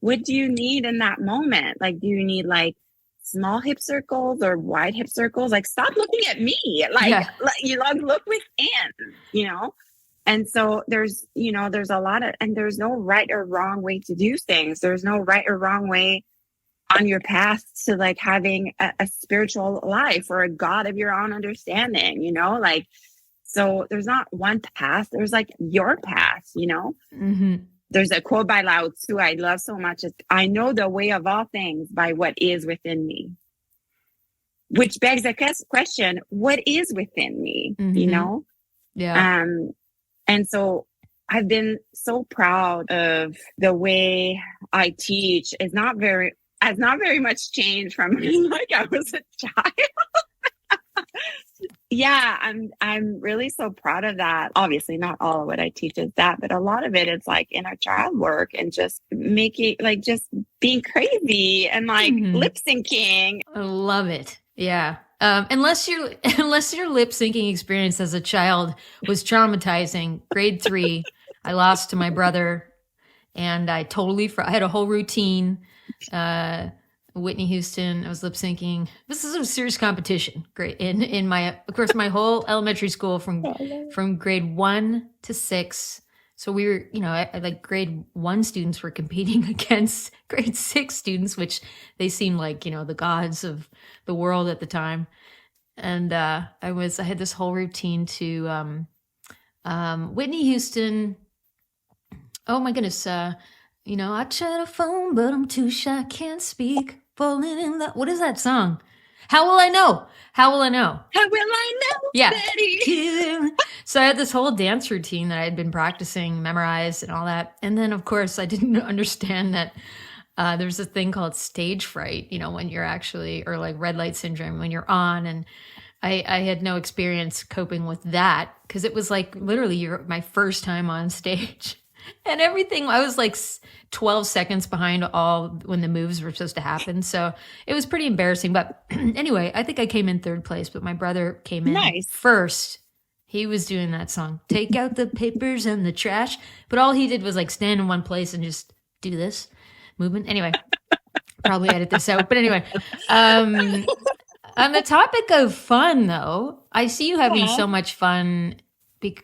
what do you need in that moment? Like, do you need like small hip circles or wide hip circles? Like, stop looking at me. Like, you look within, you know? And so there's a lot of, and there's no right or wrong way to do things. There's no right or wrong way on your path to like having a spiritual life or a God of your own understanding, you know, like, so there's not one path. There's like your path, you know. Mm-hmm. There's a quote by Lao Tzu I love so much. It's, I know the way of all things by what is within me, which begs the question, what is within me, you know? Yeah. And so I've been so proud of the way I teach. It's not very much changed from like I was a child. Yeah, I'm really so proud of that. Obviously, not all of what I teach is that, but a lot of it is like inner child work and just making like just being crazy and like lip syncing. I love it. Yeah. Unless your lip syncing experience as a child was traumatizing. Grade 3, I lost to my brother, and I had a whole routine. Whitney Houston, I was lip syncing. This is a serious competition. Great. In my, of course, my whole elementary school from grade 1 to 6. So we were, you know, I like grade 1 students were competing against grade 6 students, which they seemed like, you know, the gods of the world at the time. And I had this whole routine to Whitney Houston. Oh my goodness. You know, I try to phone, but I'm too shy, can't speak. Falling in love. What is that song? How will I know? How will I know? How will I know? Yeah. Betty? So I had this whole dance routine that I had been practicing, memorized and all that. And then, of course, I didn't understand that there's a thing called stage fright, you know, when you're actually, or like red light syndrome when you're on. And I had no experience coping with that because it was like literally my first time on stage. And everything, I was like 12 seconds behind all when the moves were supposed to happen. So it was pretty embarrassing. But anyway, I think I came in 3rd place, but my brother came in first. He was doing that song, take out the papers and the trash. But all he did was like stand in one place and just do this movement. Anyway, probably edit this out. But anyway, on the topic of fun, though, I see you having so much fun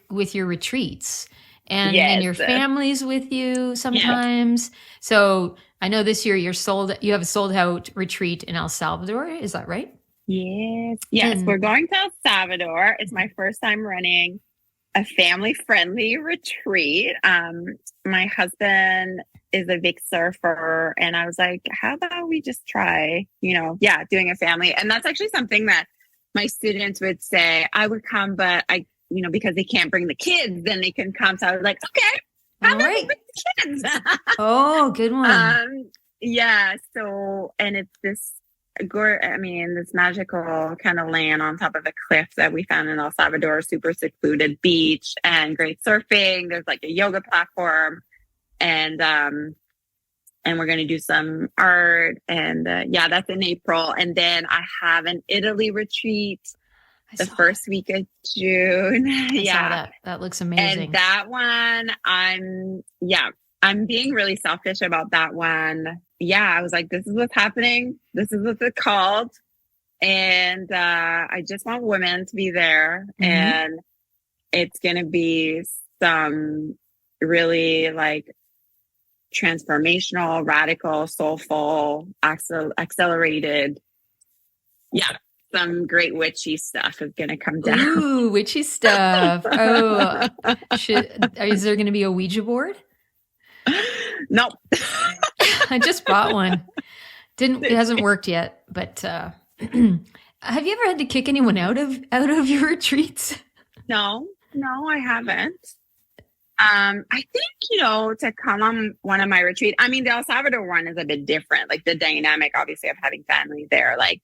with your retreats. And your family's with you sometimes. Yes. So I know this year you have a sold out retreat in El Salvador. Is that right? Yes. Yes. We're going to El Salvador. It's my first time running a family friendly retreat. My husband is a big surfer, and I was like, how about we just try, doing a family? And that's actually something that my students would say, I would come, but because they can't bring the kids, then they can come. So I was like, okay, how about we bring the kids? Oh, good one. Yeah. So, and it's this this magical kind of land on top of a cliff that we found in El Salvador, super secluded beach and great surfing. There's like a yoga platform, and we're going to do some art, and that's in April. And then I have an Italy retreat the first week of June. I saw that looks amazing. And that one, I'm being really selfish about that one. Yeah, I was like, this is what's happening. This is what it's called. And I just want women to be there. Mm-hmm. And it's going to be some really like transformational, radical, soulful, accelerated. Yeah. Some great witchy stuff is going to come down. Ooh, witchy stuff. Oh, is there going to be a Ouija board? Nope. I just bought one. It hasn't worked yet, but have you ever had to kick anyone out of your retreats? No, I haven't. I think, to come on one of my retreats, the El Salvador one is a bit different. Like the dynamic, obviously, of having family there, like,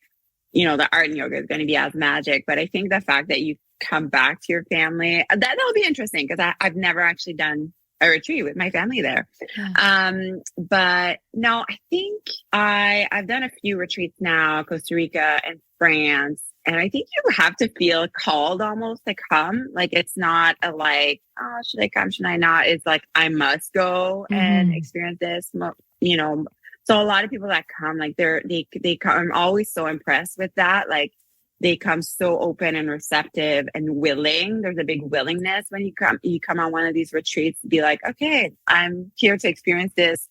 the art and yoga is going to be as magic. But I think the fact that you come back to your family, that'll be interesting, because I've never actually done a retreat with my family there. Yeah. But no, I think I've done a few retreats now, Costa Rica and France. And I think you have to feel called almost to come. Like, it's not a like, oh, should I come? Should I not? It's like, I must go and experience this, So a lot of people that come, like they come, I'm always so impressed with that. Like, they come so open and receptive and willing. There's a big willingness when you come on one of these retreats to be like, okay, I'm here to experience this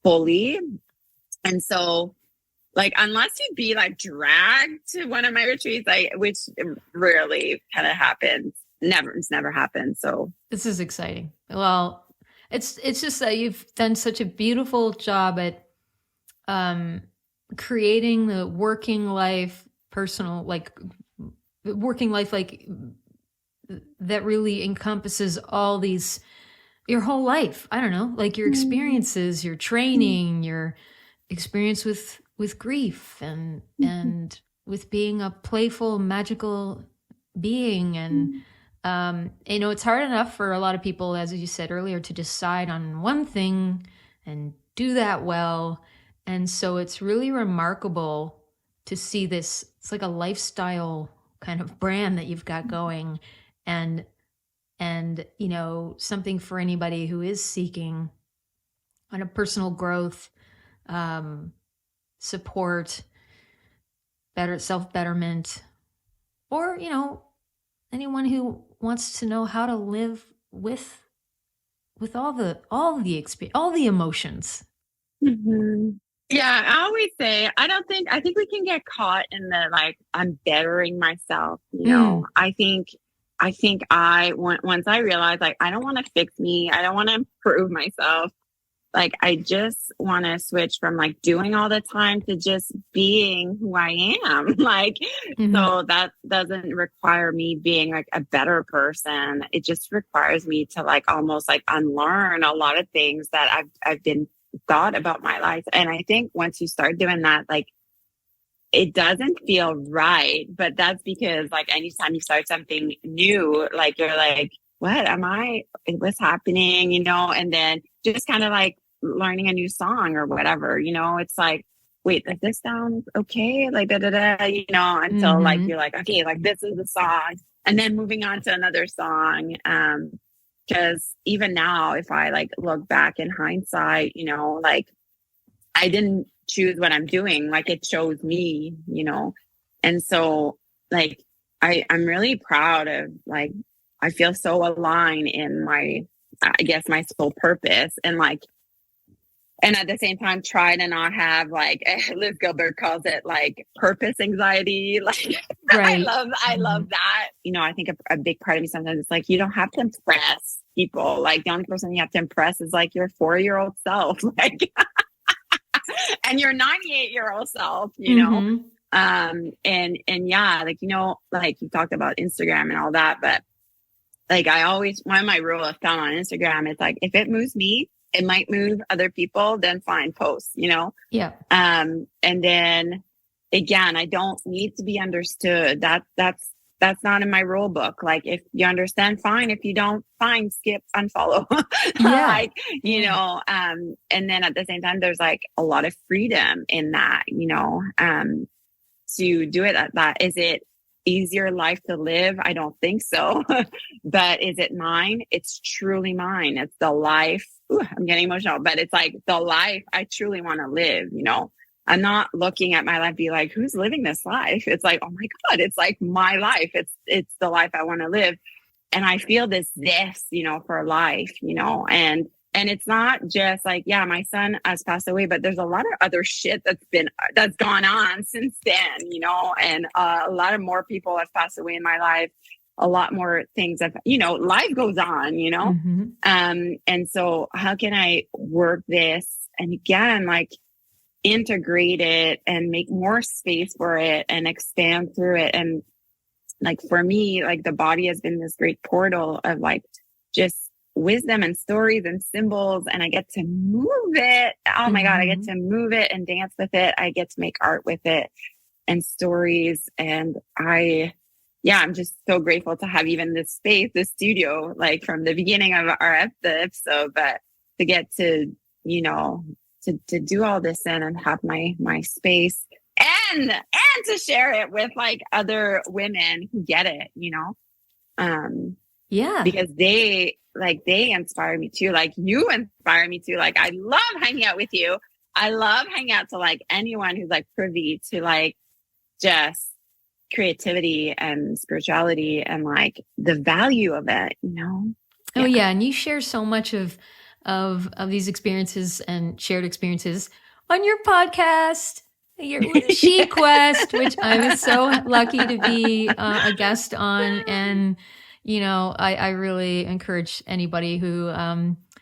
fully. And so, like, unless you'd be like dragged to one of my retreats, which rarely kind of happens, it's never happened. So this is exciting. Well, it's just that you've done such a beautiful job at creating the working life, personal, like working life, like that really encompasses all these, your whole life. I don't know, like your experiences, your training, your experience with grief and with being a playful, magical being. And, it's hard enough for a lot of people, as you said earlier, to decide on one thing and do that well. And so it's really remarkable to see this. It's like a lifestyle kind of brand that you've got going, and something for anybody who is seeking on a personal growth, support, better self-betterment, or, anyone who wants to know how to live with all the emotions. Mm-hmm. Yeah, I always say, I think we can get caught in the, like, I'm bettering myself, I think once I realized, like, I don't want to fix me. I don't want to improve myself. Like, I just want to switch from like doing all the time to just being who I am. Like, so that doesn't require me being like a better person. It just requires me to like almost like unlearn a lot of things that I've been thought about my life. And I think once you start doing that, like, it doesn't feel right, but that's because like anytime you start something new, like you're like, what's happening, and then just kind of like learning a new song or whatever, it's like, wait, does this sound okay? Like, until like, you're like, okay, like this is the song, and then moving on to another song. Because even now, if I like look back in hindsight, like I didn't choose what I'm doing, like it chose me, and so like I'm really proud of, like, I feel so aligned in my, I guess, my soul purpose, and like and at the same time try to not have like Liz Gilbert calls it like purpose anxiety. Like Right. I love that. You know, I think a big part of me sometimes it's like you don't have to impress people. Like the only person you have to impress is like your 4-year-old self. Like and your 98-year-old self, you know. And yeah, like, you know, like you talked about Instagram and all that, but like I always, one of my rule of thumb on Instagram is like, if it moves me, it might move other people, then fine, post, you know? Yeah. And then again, I don't need to be understood. That's not in my rule book. Like if you understand, fine. If you don't, fine, skip, unfollow. Yeah. Like, you know, and then at the same time, there's like a lot of freedom in that, you know, to do it at that. Is it easier life to live? I don't think so. But is it mine? It's truly mine. It's the life. Ooh, I'm getting emotional, but it's like the life I truly want to live, you know. I'm not looking at my life, be like, who's living this life? It's like, oh my God, it's like my life. It's the life I want to live. And I feel this, you know, for life, you know, and it's not just like, yeah, my son has passed away, but there's a lot of other shit that's gone on since then, you know, and a lot of more people have passed away in my life. A lot more things have, you know, life goes on, you know? And so how can I work this? And again, like integrate it and make more space for it and expand through it. And like, for me, like the body has been this great portal of like, just wisdom and stories and symbols. And I get to move it. Oh my God, I get to move it and dance with it. I get to make art with it and stories. And I'm just so grateful to have even this space, this studio, like from the beginning of the episode, but to get to, you know, to do all this and have my space and to share it with like other women who get it, you know? Yeah. Because they inspire me too. Like you inspire me too. Like I love hanging out with you. I love hanging out to like anyone who's like privy to like just creativity and spirituality and like the value of it, you know? Yeah. Oh yeah. And you share so much of these experiences and shared experiences on your podcast, your She Quest, which I was so lucky to be a guest on. And, you know, I really encourage anybody who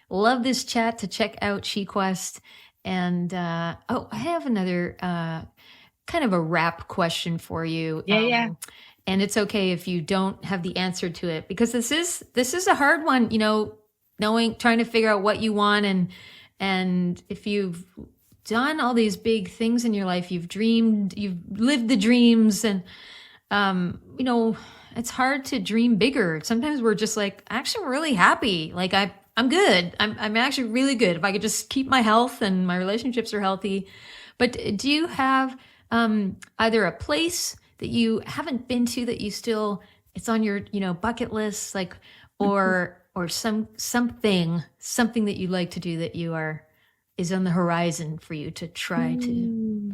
love this chat to check out She Quest. And I have another kind of a wrap question for you. Yeah. And it's okay if you don't have the answer to it, because this is a hard one, you know, trying to figure out what you want. And if you've done all these big things in your life, you've dreamed, you've lived the dreams, and, you know, it's hard to dream bigger. Sometimes we're just like, actually, I'm really happy. Like I'm good. I'm actually really good. If I could just keep my health and my relationships are healthy. But do you have either a place that you haven't been to that you still, it's on your, you know, bucket list, like, or something that you like to do that is on the horizon for you to try to?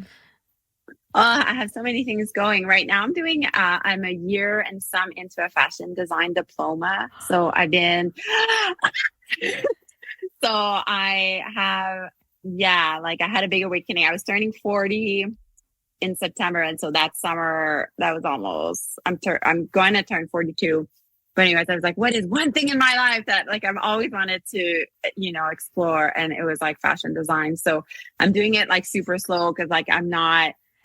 I have so many things going right now. I'm a year and some into a fashion design diploma. So I've been, so I have, like I had a big awakening. I was turning 40 in September. And so that summer, that was almost, I'm going to turn 42. But anyways, I was like, what is one thing in my life that like I've always wanted to, you know, explore? And it was like fashion design. So I'm doing it like super slow because like I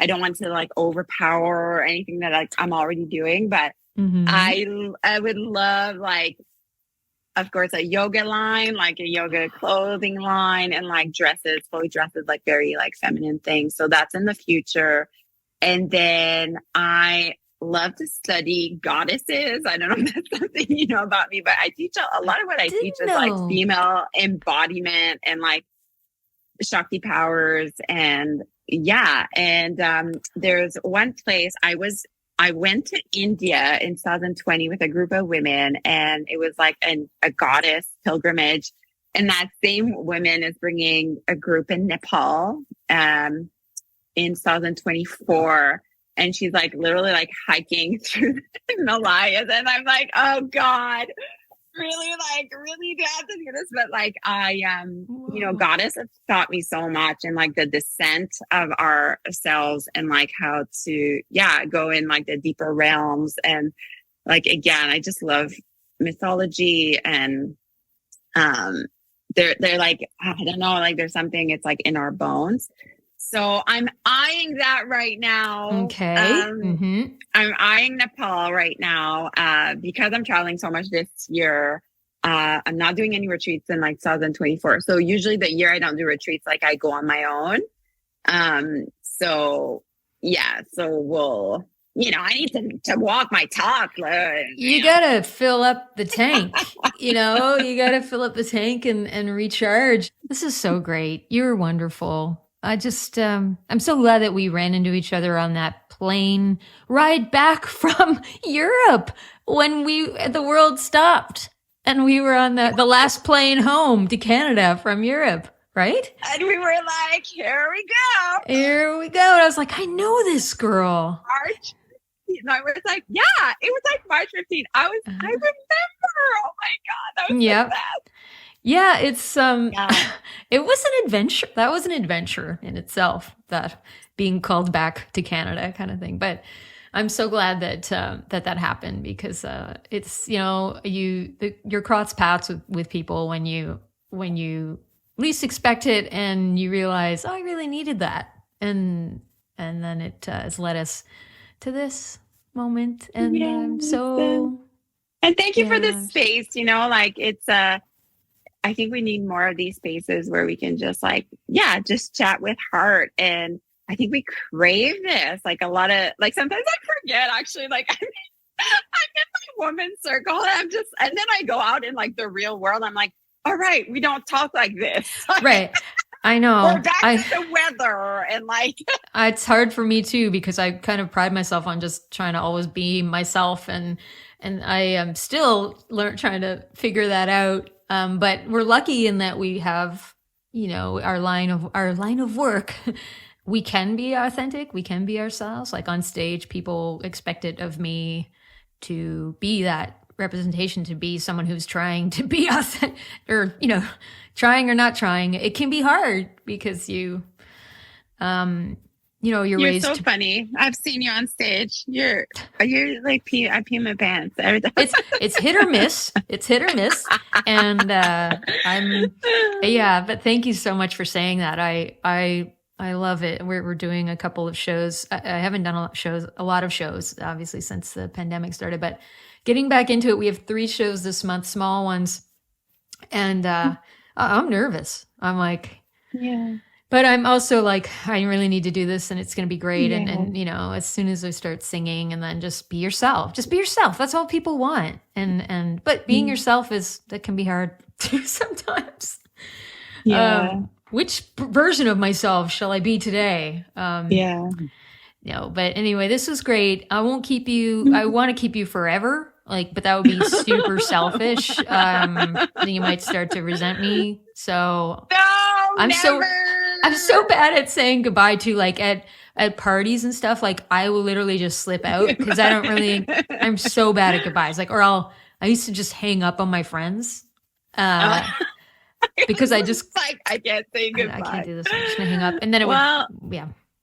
don't want to like overpower or anything that like I'm already doing. But I would love like, of course, a yoga line, like a yoga clothing line, and like fully dresses, like very like feminine things. So that's in the future. And then I love to study goddesses. I don't know if that's something you know about me, but I teach a lot of what I teach is like female embodiment and like Shakti powers. And there's one place I went to India in 2020 with a group of women, and it was like a goddess pilgrimage. And that same woman is bringing a group in Nepal in 2024. And she's like literally like hiking through the Himalayas. And I'm like, oh God, really glad to do this, but like Goddess has taught me so much, and like the descent of ourselves, and like how to go in like the deeper realms, and like again, I just love mythology, and they're like, I don't know, like there's something, it's like in our bones. So I'm eyeing that right now. Okay. I'm eyeing Nepal right now because I'm traveling so much this year. I'm not doing any retreats in like 2024. So usually the year I don't do retreats, like I go on my own. So we'll, I need to walk my talk. You gotta fill up the tank. You gotta fill up the tank and recharge. This is so great. You're wonderful. I just, I'm so glad that we ran into each other on that plane ride back from Europe when the world stopped and we were on the last plane home to Canada from Europe, right? And we were like, here we go. Here we go. And I was like, I know this girl. March. I was like, it was like March 15th. I remember. Oh my God. That was so bad. Yeah, it's it was an adventure. That was an adventure in itself, that being called back to Canada kind of thing. But I'm so glad that that happened, because it's you cross paths with people when you least expect it, and you realize, oh, I really needed that, and then it has led us to this moment, and I'm so. And thank you for this space. Like it's I think we need more of these spaces where we can just just chat with heart. And I think we crave this. Like a lot of, like, sometimes I forget actually, like I'm in my woman's circle, and and then I go out in like the real world. I'm like, all right, we don't talk like this. Right. I know. We're back to the weather, and like it's hard for me too, because I kind of pride myself on just trying to always be myself, and I am still trying to figure that out. But we're lucky in that we have, our line of work. We can be authentic. We can be ourselves. Like on stage, people expect it of me to be that representation, to be someone who's trying to be authentic, or, trying or not trying. It can be hard because you're raised. So funny. I've seen you on stage. You're like I pee my pants every time. It's hit or miss. It's hit or miss. And but thank you so much for saying that. I love it. We're doing a couple of shows. I haven't done a lot of shows, obviously, since the pandemic started, but getting back into it, we have 3 shows this month, small ones. And I'm nervous. I'm like, but I'm also like, I really need to do this, and it's going to be great. Yeah. And as soon as I start singing, and then just be yourself. That's all people want. But being yourself that can be hard too sometimes. Yeah. Which version of myself shall I be today? No, but anyway, this was great. I won't keep you. I want to keep you forever. But that would be super selfish. You might start to resent me. So no, never. I'm so bad at saying goodbye to, like, at parties and stuff. Like, I will literally just slip out because I'm so bad at goodbyes. Like, I used to just hang up on my friends. Because I just like, I can't say goodbye. I can't do this. I'm just gonna hang up, and then it would.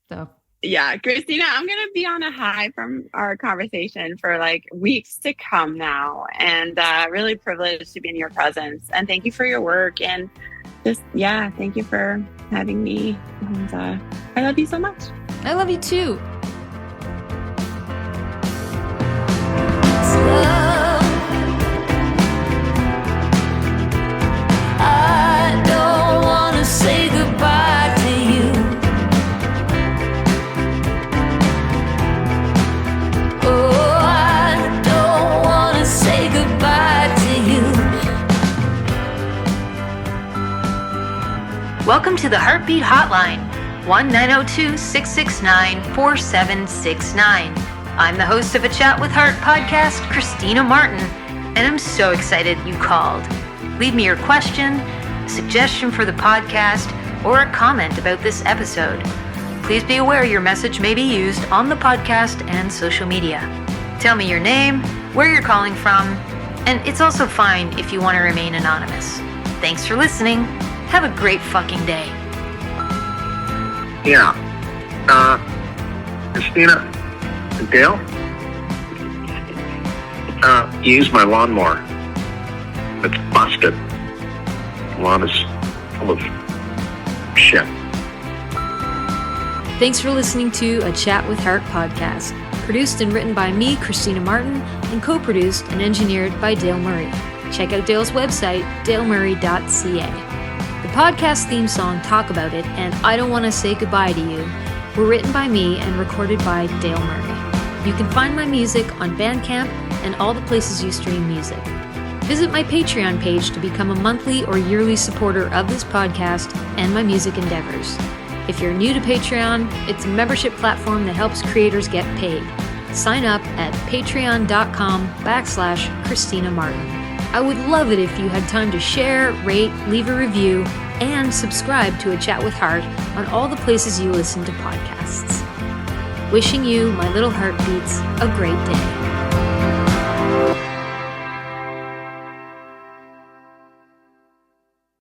So. Yeah, Christina, I'm going to be on a high from our conversation for like weeks to come now, and really privileged to be in your presence. And thank you for your work, and just, thank you for having me. And I love you so much. I love you too. I don't want to say goodbye to you. Oh, I don't want to say goodbye to you. Welcome to the Heartbeat Hotline, 1-902-669-4769. I'm the host of A Chat with Heart podcast, Christina Martin, and I'm so excited you called. Leave me your question, a suggestion for the podcast, or a comment about this episode. Please be aware your message may be used on the podcast and social media. Tell me your name, where you're calling from, And it's also fine if you want to remain anonymous. Thanks for listening. Have a great fucking day. Yeah. Christina, Dale? You used my lawnmower. It's busted. The lawn is full of shit. Thanks for listening to A Chat with Heart podcast, produced and written by me, Christina Martin, and co-produced and engineered by Dale Murray. Check out Dale's website, dalemurray.ca. The podcast theme song, Talk About It, and I Don't Want to Say Goodbye to You, were written by me and recorded by Dale Murray. You can find my music on Bandcamp and all the places you stream music. Visit my Patreon page to become a monthly or yearly supporter of this podcast and my music endeavors. If you're new to Patreon, it's a membership platform that helps creators get paid. Sign up at patreon.com/Christina Martin. I would love it if you had time to share, rate, leave a review, and subscribe to A Chat with Heart on all the places you listen to podcasts. Wishing you, my little heartbeats, a great day.